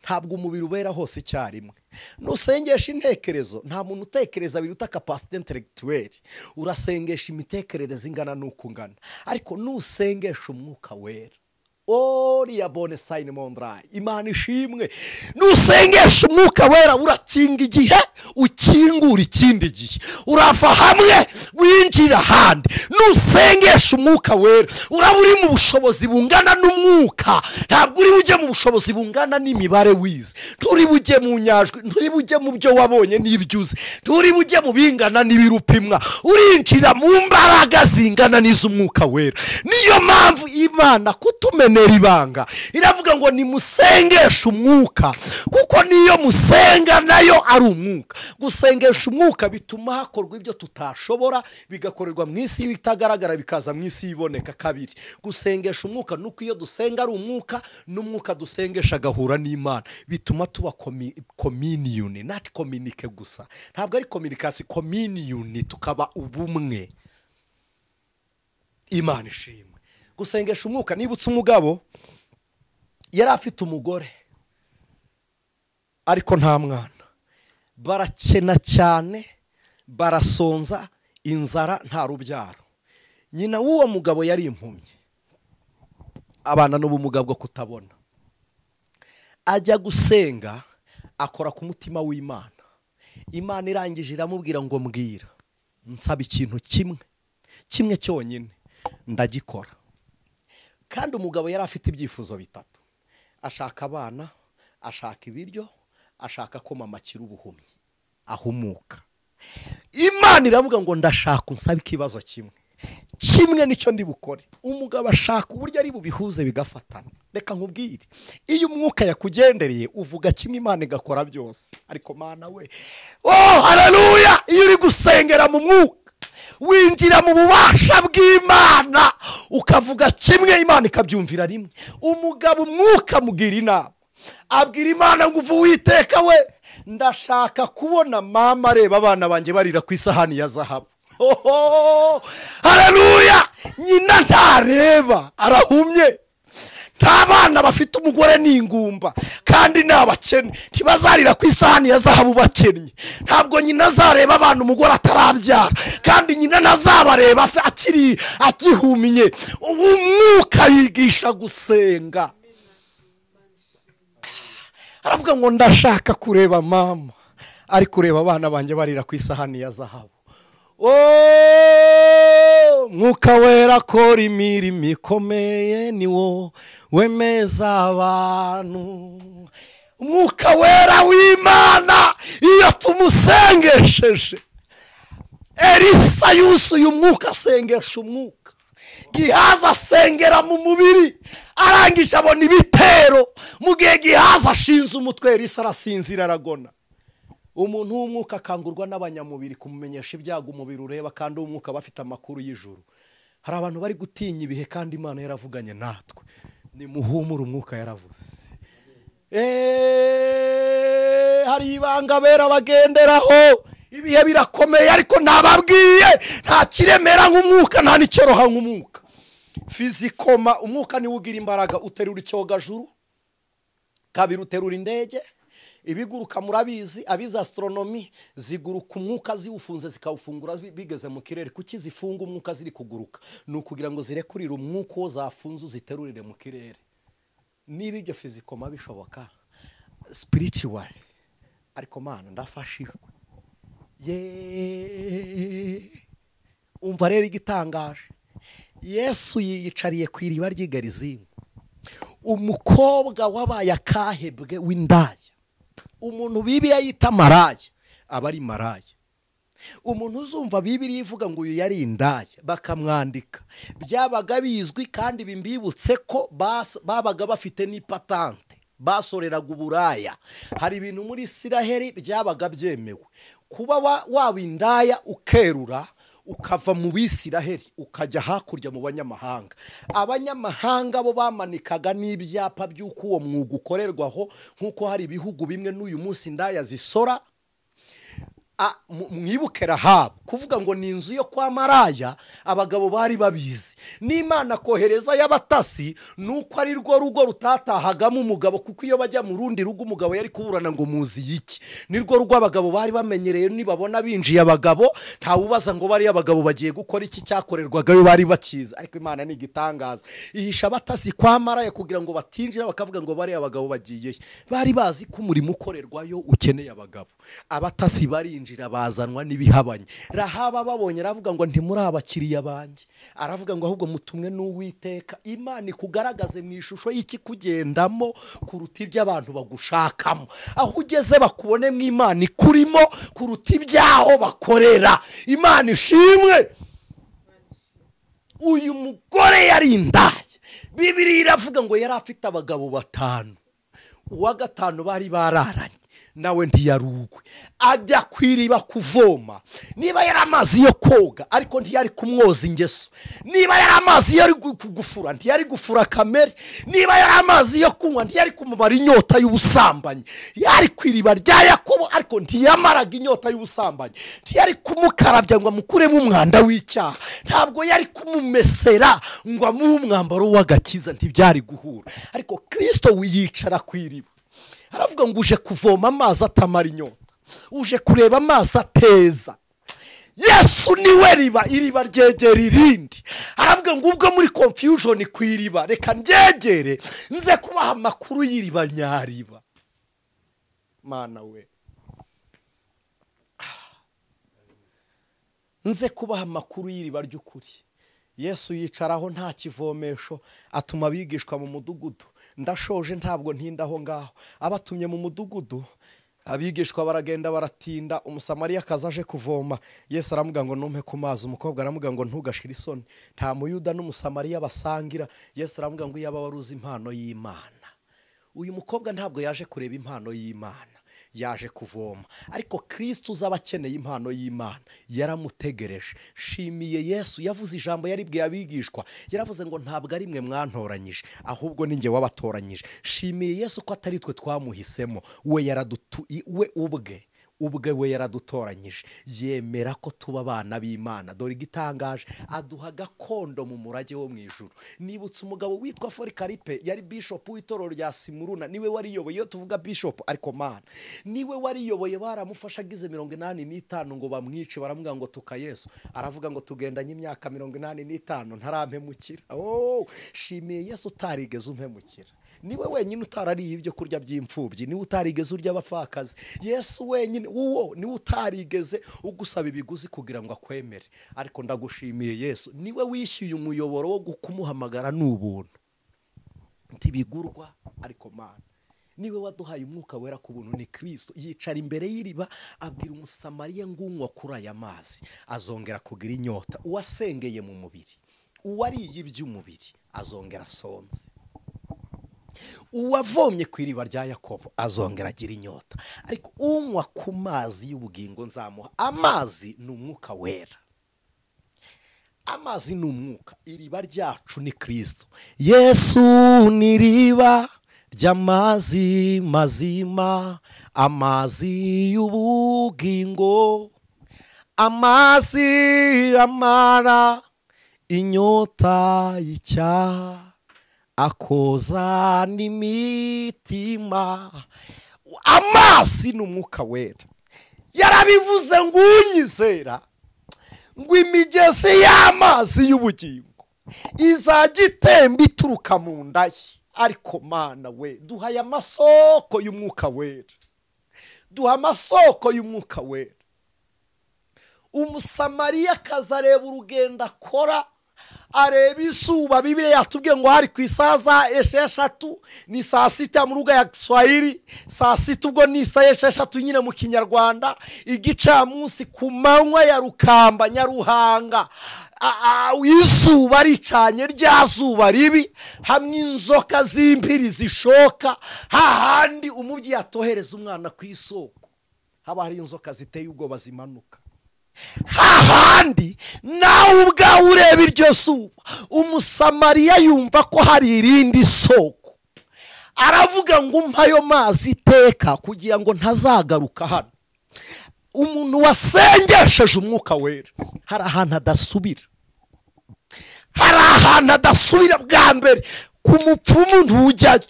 S1: ntabwo umubiri ubera hose icyarimwe. Nusengesha intekerezo, nta muntu utekereza biruta capacity intellectuelle, urasengesha imitekerereze ingana n'uko ungana. Ariko nusengesha umwuka wera, Oria bone sign mondrai, Imana ishimwe. Nusengesha umwuka wera urakinga igihe, ukingura ikindi gihe, urava hamwe winjira handi. Nusengesha umwuka wera, uraba uri mu bushobozi bungana n'umwuka, ntabwo uri bujye mu bushobozi bungana n'imibare wize, nturi bujye mu nyajwi, nturi bujye mu byo wabonye n'ibyuzi, nturi bujye mu bingana n'ibirupimwa, urinjira mu mbaraga zingana n'iz'umwuka wera. Niyo mpamvu Imana kutumena ibanga iravuga ngo nimusengesha umwuka, kuko niyo musenga nayo ari umwuka. Gusengesha umwuka bituma hakorwa ibyo tutashobora, bigakorerwa mu isi bitagaragara bikaza mu isi iboneka kabiri. Gusengesha umwuka nuko iyo dusenga ari umwuka, n'umwuka dusengesha agahura n'Imana, bituma tuba communion, not communicate gusa, ntabwo ari communication, communion, tukaba ubumwe. Imana ishimwe. Gusengesha umwuka, nibutse umugabo yari afite umugore ariko nta mwana, barakena cyane, barasonza, inzara, nta rubyaro. Nyina w'uwo mugabo yari impumyi, abana n'ubumuga bwo kutabona. Ajya gusenga, akora ku mutima w'Imana, Imana irangije iramubwira ngo mbwira, nsaba ikintu kimwe cyonyine ndagikora. Kandi umugabo yari afite ibyifuzo bitatu: ashaka abana, ashaka ibiryo, ashaka ko mama akira ubuhumyi ahumuka. Imana iravuga ngo ndashaka unsaba ikibazo kimwe nicyo ndi bukore. Umugabo ashaka uburyo ari bubihuze bigafatana. Reka nkubwire, iyo umwuka yakugendereye uvuga kimwe, Imana igakora byose. Ariko Mana we, oh haleluya, iyo uri gusengera mu mwuka winjira mu bubasha bw'Imana ukavuga kimwe, Imana ikabyumvira rimwe. Umugabo umwuka mugira inama, abwira Imana ngo uvu Uwiteka we, ndashaka kubona mama areba abana banjye barira ku isahani ya zahabu. Oh haleluya, nyina ntareba arahumye, nta bana bafite umugore n'ingumba kandi n'abakene, ntibazarira ku isahani ya zahabu bakennye. Ntabwo nyina azareba abana umugore atarabyara, kandi nyina nazabareba akihumye. Umwuka yigisha gusenga. Aravuga ngo ndashaka kureba mama ari kureba abana banjye barira ku isahani ya zahabu. Oh, Mwuka wera kora imirimo ikomeye, ni wo wemeza abantu. Umwuka wera w'Imana iyo tumusengesheje, Elisa yuzuye umwuka asengesha umwuka. Gihazi asengera mu mubiri, arangije abona ibitero. Mu gihe Gihazi ashinze umutwe, Elisa arasinzira aragona. Umuntu w'umwuka akangurwa n'abanyamubiri kumumenyesha ibyago umubiri ureba, kandi umwuka bafite amakuru y'ijuru. Hari abantu bari gutinya ibihe kandi Imana yaravuganye natwe. Nimuhumure, umwuka yaravuze. Hari ibanga bera bagenderaho, ibihe birakomeye, ariko nababwiye nta kiremera nk'umwuka, nta n'icyoroha nk'umwuka. Fizikoma, umwuka niwo ugira imbaraga. Uterura icyogajuru, kabiri uterura indege. Ibiguruka murabizi, abiza astronomy ziguruka umwuka ziwufunze zikawufungura bigeze mu kirere. Kuki zifunga umwuka ziri kuguruka? Ni ukugira ngo zirekurire umwuka wo zafunze ziterurire mu kirere. Niba ibyo fizikoma bishoboka, spiritual, ariko Mana ndafashijwe. Umva rero igitangaje, Yesu yiyicariye ku iriba ry'i Garizimu. Umukobwa wabaye akahebwe w'indaya. Umuntu Bibiliya yita maraya aba ari maraya. Umuntu uzumva Bibiliya ivuga ngo uyu yari indaya bakamwandika, byabaga bizwi kandi bimbibutse ko babaga bafite n'ipatante, basoreraga uburaya. Hari ibintu muri Isiraheli byabaga byemewe, kuba waba indaya ukerura ukava mu Bisiraheli ukajya hakurya mu banyamahanga. Abanyamahanga bo bamanikaga n'ibyapa by'uko uwo mwuga ukorerwaho, nk'uko hari ibihugu bimwe n'uyu munsi indaya zisora. Mwibuke Rahabu, kuvuga ngo ni inzu yo kwa maraya, abagabo bari babizi. N'Imana kohereza y'abatasi, nuko ari rwo rugo rutatahagamo umugabo, kuko iyo bajya mu rundi rugo umugabo yari kuburana ngo muzi iki. Ni rwo rugo abagabo bari bamenyereye, nibabona binjiye abagabo nta ubaza ngo bari abagabo bagiye gukora iki, cyakorerwagayo bari bakiza. Ariko Imana ni igitangaza, ihisha abatasi kwa maraya kugira ngo batinjira bakavuga ngo bari abagabo bagiye. Bari bazi ko umurimo ukorerwayo ukeneye abagabo. Abatasi bari bazanwa n'ibihabanye. Rahaba babonye aravuga ngo ntimuri abakiriya banjye, aravuga ngo ahubwo mutumwe n'Uwiteka. Imana ikugaragaze mu ishusho y'iki kugendamo kuruta ibyo abantu bagushakamo. Aho ugeze bakubone mu Imana ikurimo kuruta ibyaho bakorera. Imana ishimwe. Uyu mugore yari indaya. Bibiliya iravuga ngo yari afite abagabo 5, uwa 5 bari bararanye nawe ntiyarugwe. Ajya kwiriba kuvoma, niba yari amazi yo koga ariko ntiyari kumwoza ingeso. Niba yari amazi yo kugufura ntiyari gufura kamere. Niba yari amazi yo kunywa ntiyari kumubara inyota y'ubusambanyi. Yari kwiriba rya Yakobo ariko ntiyamaraga inyota y'ubusambanyi. Ntiyari kumukarabya ngo amukuremo umwanda w'icyaha. Ntabwo yari kumumesera ngo amuhe umwambaro w'agakiza, ntibyari guhura. Ariko Kristo wiyicara kwiriba, aravuga ngo uje kuvoma amazi atamara inyota, uje kureba amazi ateza. Yesu niwe riba, iriba ryegera irindi. Aravuga ngo ubwo muri confusion kwiriba, reka njegere nze kubaha amakuru y'iriba nyariba. Mana we, nze kubaha amakuru y'iriba ry'ukuri. Yesu yicaraho nta kivomesho, atuma abigishwa mu mudugudu. Ndashoje ntabwo ntindaho ngaho. Abatumye mu mudugudu, abigishwa baragenda baratinda, umusamariya aje kuvoma. Yesu aramuga ngo numpe ku mazi. Umukobwa aramuga ngo ntugashire isoni, nta muyuda n'umusamariya basangira. Yesu aramuga ngo yaba waruzi impano y'Imana. Uyu mukobwa ntabwo yaje kureba impano y'Imana, yaje kuvoma. Ariko Kristo uzaba akeneye impano y'Imana yaramutegereje. Shimiye Yesu yavuze ijambo yaribwiye abigishwa, yaravuze ngo ntabwo ari mwe mwantoranyije, ahubwo ni njye wabatoranyije. Shimiye Yesu ko atari twe twamuhisemo, we yaradutoranyije, yemera ko tuba abana b'Imana. Dore igitangaje, aduha gakondo mu murage wo mu ijuru. Nibutse umugabo witwa Polycarpe, yari bishop w'itorero rya Simuruna, niwe wariyoboye. Iyo tuvuga bishop ariko mana, niwe wariyoboye. Baramufasha agize 85 ngo bamwice, baramuga ngo tuka Yesu. Aravuga ngo tugendanye imyaka 85 ntarampemukira. Shimiye Yesu utarigeze umpemukira. Niwe wenyine utarariye ibyo kurya by'imfubyi, niwe utarigeze urya abapfakazi. Yesu wenyine niwe utarigeze ugusaba ibiguzi kugira ngo akwemere. Ariko ndagushimiye Yesu, niwe wishyuye umuyoboro wo kumuhamagara n'ubuntu, ntibigurwa. Ariko mana, niwe waduhaye umwuka wera ku buntu. Ni Kristo yicara imbere y'iriba, abwira umusamariya ngo unywa kuri aya mazi azongera kugira inyota. Uwasengeye mu mubiri, uwariye iby'umubiri azongera asonze. Uwavomye ku iriba rya Yakobo azongera agira inyota. Ariko unywa ku mazi y'ubugingo nzamuha. Amazi ni umwuka wera, amazi ni umwuka. Iriba ryacu ni Kristo. Yesu ni iriba ry'amazi mazima, amazi y'ubugingo, amazi amara inyota y'icyaha, akoza n'imitima. Amazi ni umwuka wera. Yarabivuze ngo unyizera ngo imigezi y'amazi y'ubugingo izajya itemba ituruka mu nda ye. Ariko mana we, duhaye amasoko y'umwuka wera, duha amasoko y'umwuka wera. Umusamariya akazareba urugendo akora, areba izuba. Bibiliya yatubwiye ngo hari ku isaha za 6, ni saa 6 mu ruga ya Kiswahili, saa 6 ubwo ni saa 6 nyine mu Kinyarwanda. Igicamunsi ku manywa ya Rukamba Nyaruhanga, izuba ricanye, rya zuba ribi, hamwe inzoka z'impiri zishoka. Hahandi umubyeyi atohereza umwana ku isoko, haba hari inzoka ziteye ubwoba zimanuka. Hahandi nawe ubwawe ureba iryo zuba, umusamariya yumva ko hari irindi soko. Aravuga ngo umpa ayo mazi iteka kugira ngo ntazagaruka hano. Umuntu wasengesheje umwuka wera hari ahantu adasubira, hari ahantu adasubira. Bwa mbere ku mupfumu ntujyayo,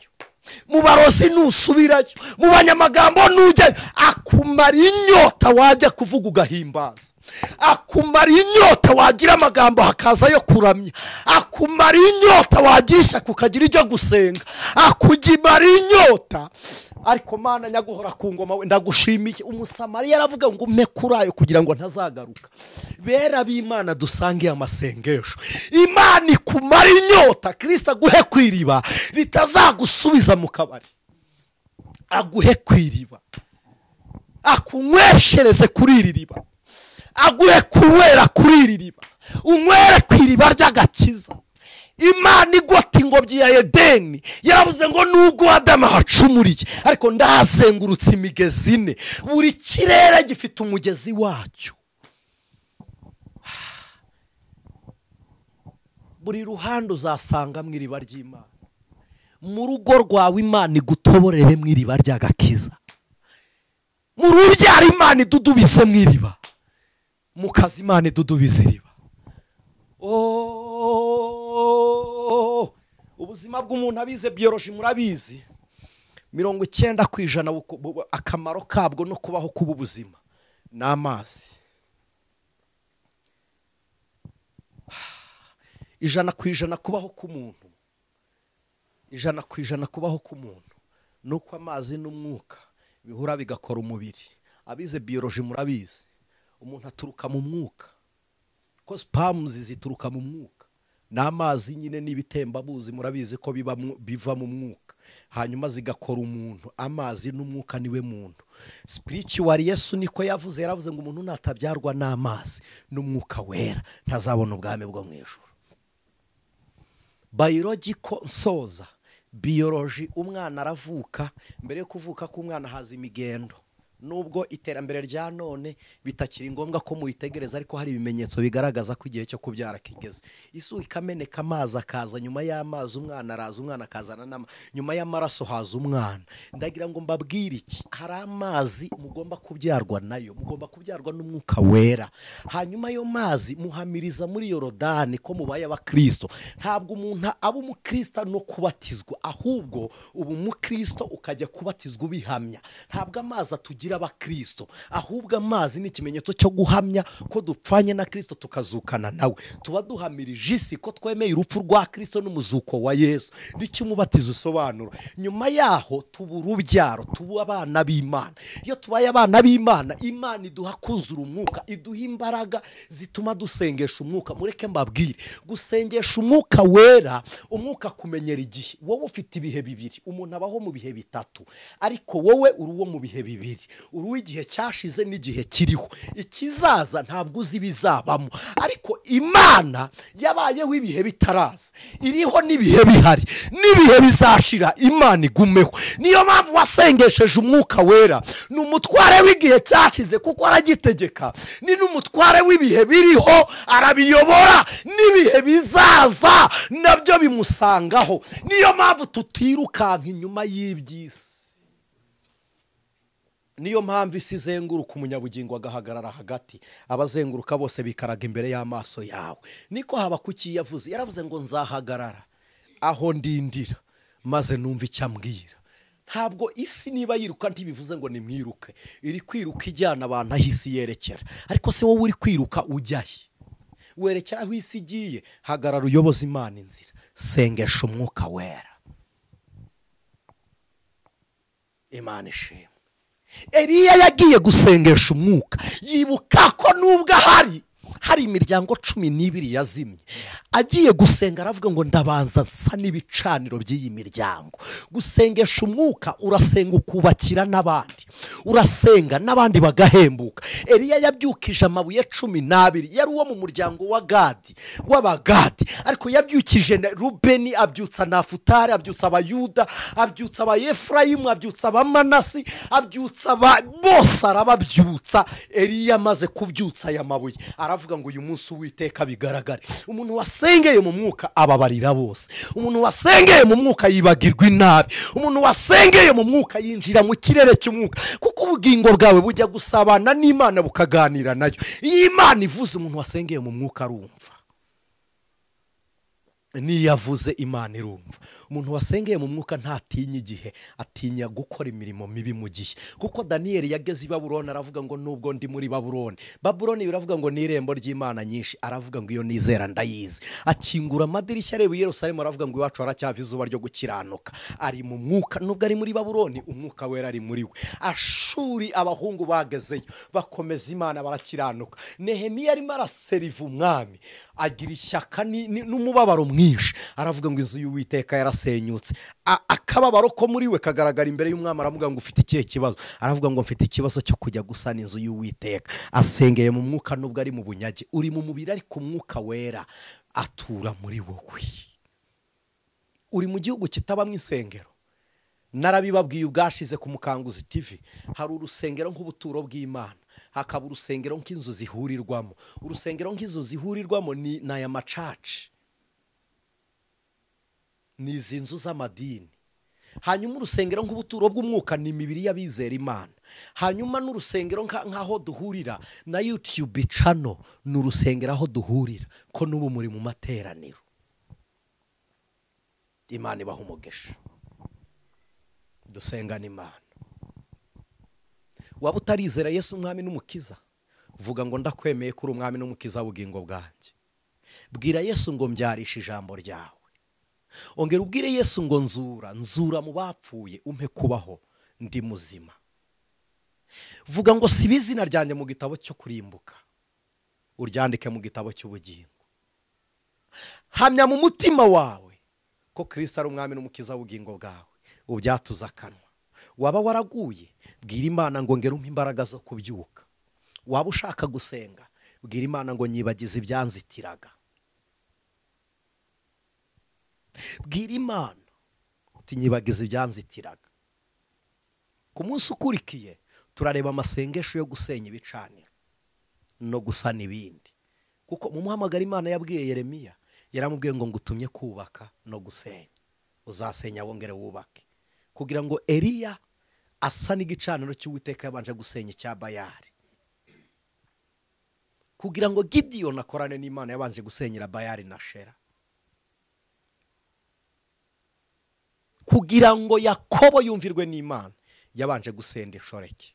S1: mu barozi ntusubirayo, mu banyamagambo ntujyayo. Akumara inyota wajya kuvuga ugahimbaza, akumara inyota wagira amagambo hakaza yo kuramya, akumara inyota wagira ishyaka ukagira iryo gusenga, akugimara inyota. Ariko mana nyaguhora ku ngoma we, ndagushimiye. Umusamariya aravuga ngo umpe kurayo kugira ngo ntazagaruka. Bera b'Imana dusangiye amasengesho, Imana ikumara inyota. Kristo aguhe kwiriba ritazagusubiza mu kabari, aguhe kwiriba, akunyweshereze kuri iri riba, aguhe kuwera kuri iri riba, unywere kwiriba ry'agakiza. Imana igota ingobyi ya Edeni yaravuze ngo nubwo Adamu hacumuriye, ariko ndahazengurutse imigezi 4, buri kirere gifite umugezi wacyo. Buri ruhande uzasanga mu iriba ry'Imana. Mu rugo rwawe Imana igutoborere mu iriba ry'agakiza, mu rubyaro Imana idudubize mu iriba, mu kazi Imana idudubize iriba. Ubuzima bw'umuntu abize biology murabizi, 90% akamaro kabwo no kubaho kuba ubuzima n'amazi. 100% kubaho k'umuntu, 100% kubaho k'umuntu nuko amazi n'umwuka bihura bigakora umubiri. Abize biology murabizi, umuntu aturuka mu mwuka ko spamu zituruka mu mwuka, n'amazi nyine n'ibitembabuzi murabizi ko biva mu mwuka, hanyuma zigakora umuntu. Amazi n'umwuka niwe muntu. Spiritual Yesu niko yavuze, yaravuze ngo umuntu natabyarwa n'amazi n'umwuka wera ntazabona ubwami bwo mu ijuru. Biological nsoza, biology, umwana aravuka, mbere yo kuvuka k'umwana haza imigendo. Nubwo iterambere rya none bitakiri ngombwa ko muyitegereza, ariko hari ibimenyetso bigaragaza ko igihe cyo kubyara kigeze. Isu ikameneka, amazi akaza, nyuma y'amazi umwana araza, umwana akazana nyuma y'amaraso haza umwana. Ndagira ngo mbabwire iki, hari amazi mugomba kubyarwa nayo, mugomba kubyarwa n'umwuka wera. Hanyuma ayo mazi muhamiriza muri Yorodani ko mubaye abakristo. Ntabwo umuntu aba umukristo no kubatizwa, ahubwo ubu umukristo ukajya kubatizwa ubihamya. Ntabwo amazi atugira abakristo, ahubwo amazi ni ikimenyetso cyo guhamya ko dupfanye na Kristo tukazukana nawe. Tuba duhamirije isi ko twemeye urupfu rwa Kristo n'umuzuko wa Yesu. Nicyo umubatizo usobanura. Nyuma yaho tuba urubyaro, tuba abana b'Imana. Iyo tubaye abana b'Imana, Imana iduha kuzura umwuka, iduha imbaraga zituma dusengesha umwuka. Mureke mbabwire, gusengesha umwuka wera, umwuka kumenyera igihe. Wowe ufite ibihe bibiri, umuntu abaho mu bihe bitatu, ariko wowe uri uwo mu bihe bibiri. Uri igihe cyashize n'igihe kiriho. Ikizaza ntabwo uzi bizabamo, ariko Imana yabayeho ibihe bitaraza, iriho n'ibihe bihari, n'ibihe bizashira. Imana igumeho. Niyo mpamvu wasengesheje umwuka wera. Ni umutware w'igihe cyashize kuko aragitegeka, ni n'umutware w'ibihe biriho arabiyobora, n'ibihe bizaza nabyo bimusangaho. Niyo mpamvu tutirukanka inyuma y'iby'isi. Niyo mpamvu isi izenguruka, umunyabugingo agahagarara hagati, abazenguruka bose bikaraga imbere y'amaso yawe. Niko Habakuki yavuze, yaravuze ngo nzahagarara aho ndindira maze numva icyo ambwira. Ntabwo isi niba yiruka ntibivuze ngo nimwiruke, iri kwiruka ijyana abantu aho isi yerekera. Ariko se wowe uri kwiruka ujya he? Werekera aho isi igiye. Hagarara uyoboza Imana inzira, sengesha umwuka wera. Imana ishimwe. Eliya yagiye gusengesha umwuka, yibuka ko nubwo hari imiryango 12 yazimye. Agiye gusenga aravuga ngo ndabanza nsa n'ibicaniro by'iyi miryango. Gusengesha umwuka, urasenga ukubakira n'abandi, urasenga n'abandi bagahembuka. Eliya yabyukije amabuye 12, yari uwo mu muryango wa Gadi, w'Abagadi, ariko yabyukije Rubeni, abyutsa Nafutali, abyutsa Abayuda, abyutsa Abayefurayimu, abyutsa Abamanasi, abyutsa bose arababyutsa. Eliya amaze kubyutsa aya mabuye aravuga ngo uyu munsi Uwiteka bigaragare. Umuntu wasengeye mu mwuka ababarira bose. Umuntu wasengeye mu mwuka yibagirwa inabi. Umuntu wasengeye mu mwuka yinjira mu kirere cy'umwuka, kuko ubugingo bwawe bujya gusabana n'Imana bukaganira nayo. Iyo Imana ivuze, umuntu wasengeye mu mwuka arumva. Niyo yavuze Imana irumva. Umuntu wasengeye mu mwuka ntatinya igihe, atinya gukora imirimo mibi mu gihe. Kuko Daniyeli yageze i Babuloni aravuga ngo nubwo ndi muri Babuloni, Babuloni biravuga ngo ni irembo ry'Imana nyinshi, aravuga ngo iyo nizera ndayizi. Akingura amadirishya areba i Yerusalemu, aravuga ngo iwacu haracyava izuba ryo gukiranuka. Ari mu mwuka, nubwo ari muri Babuloni, umwuka wera ari muri we. Ashuri abahungu bagezeyo bakomeza Imana barakiranuka. Nehemiya arimo araseriva umwami, agira ishyaka n'umubabaro mwinshi, aravuga ngo inzu y'Uwiteka yarasenyutse. Akababaro ko muri we kagaragara imbere y'umwami, aravuga ngo ufite ikihe kibazo? Aravuga ngo mfite ikibazo cyo kujya gusana inzu y'Uwiteka. Asengeye mu mwuka nubwo ari mu bunyage. Uri mu mubiri ariko umwuka wera atura muri wowe. Uri mu gihugu kitabamwe insengero. Narabibabwiye ubwashize ku Mukanguzi TV, hari urusengero nk'ubuturo bw'Imana, hakaba urusengero nk'inzu zihurirwamo. Urusengero nk'inzu zihurirwamo ni aya macaci, ni izi nzu z'amadini. Hanyuma urusengero nk'ubuturo bw'umwuka ni imibiri y'abizera Imana. Hanyuma n'urusengero nk'aho duhurira na YouTube channel, ni urusengero aho duhurira, ko n'ubu muri mu materaniro. Imana ibaha umugisha. Dusengana Imana. Waba utarizera Yesu umwami n'umukiza, vuga ngo ndakwemeye kuri umwami n'umukiza w'ubugingo bwanjye. Bwira Yesu ngo mbyarisha ijambo ryawe. Ongera ubwire Yesu ngo nzura mu bapfuye, umpe kubaho ndi muzima. Vuga ngo siba izina ryanjye mu gitabo cyo kurimbuka, uryandike mu gitabo cy'ubugingo. Hamya mu mutima wawe ko Kristo ari umwami n'umukiza w'ubugingo bwawe, ubyatuza akanwa. Waba waraguye, bwira Imana ngo ngere umpe imbaraga zo kubyuka. Waba ushaka gusenga, bwira Imana ngo nyibagize ibyanzitiraga. Bwira Imana uti nyibagize ibyanzitiraga. Ku munsi ukurikiye turareba amasengesho yo gusenya ibicaniro no gusana ibindi, kuko mu muhamagara Imana yabwiye Yeremiya, yaramubwiye ngo ngutumye kubaka no gusenya. Uzasenya wongere wubake, kugira ngo Eliya asane igicaniro cy'Uwiteka yabanje gusenya icya Bayali, kugira ngo Gideyoni akorane n'Imana yabanje gusenyera Bayali na Shera, kugira ngo Yakobo yumvirwe n'Imana yabanje gusenda inshoreke.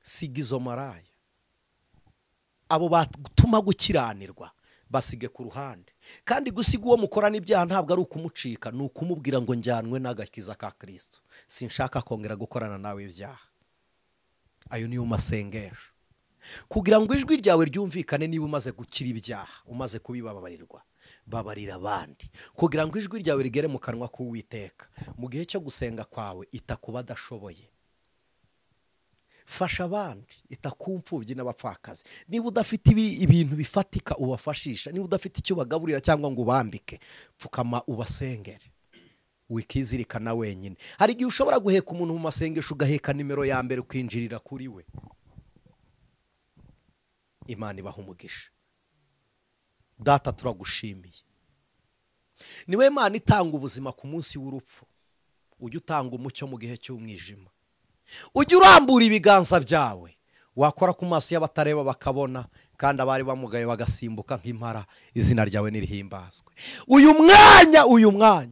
S1: Siga izo maraya, abo batuma gukiranirwa basige ku ruhande. Kandi gusiga uwo mukorana ibyaha ntabwo ari ukumucika, ni ukumubwira ngo njyanwe n'agakiza ka Kristo, sinshaka kongera gukorana nawe ibyaha. Ayo niyo masengesho, kugira ngo ijwi ryawe ryumvikane. Niba umaze gukira ibyaha, umaze kubibabarirwa, babarira abandi, kugira ngo ijwi ryawe rigere mu kanwa k'Uwiteka. Mu gihe cyo gusenga kwawe ita ku badashoboye, fasha abandi, ita ku mfubyi n'abapfakazi. Niba udafite ibintu bifatika ubafashisha, niba udafite icyo bagaburira cyangwa ngo ubambike, pfukama ubasengere, wikizirikana wenyine. Hari igihe ushobora guheka umuntu mu masengesho, ugaheka nimero ya mbere kwinjirira kuri we. Imana ibaha umugisha. Data turagushimiye, niwe Mana itanga ubuzima ku munsi w'urupfu. Ujye utanga umucyo mu gihe cy'umwijima, ujye urambura ibiganza byawe, wakora ku maso y'abatareba bakabona, kandi abari bamugaye bagasimbuka nk'impara. Izina ryawe nirihimbazwe. Uyu mwanya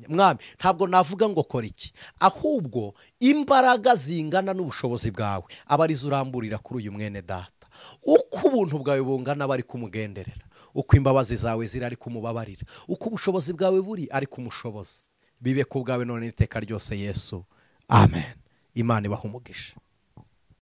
S1: Mwami, ntabwo navuga ngo kora iki, ahubwo imbaraga zingana n'ubushobozi bwawe aba arizo uramburira kuri uyu mwene data. Uko ubuntu bwawe bungana bari kumugenderera, uko imbabazi zawe ziri ari kumubabarira, uko ubushobozi bwawe buri ari kumushoboza. Bibe ku bwawe none n'iteka ryose Yesu, amen. Imana ibaha umugisha.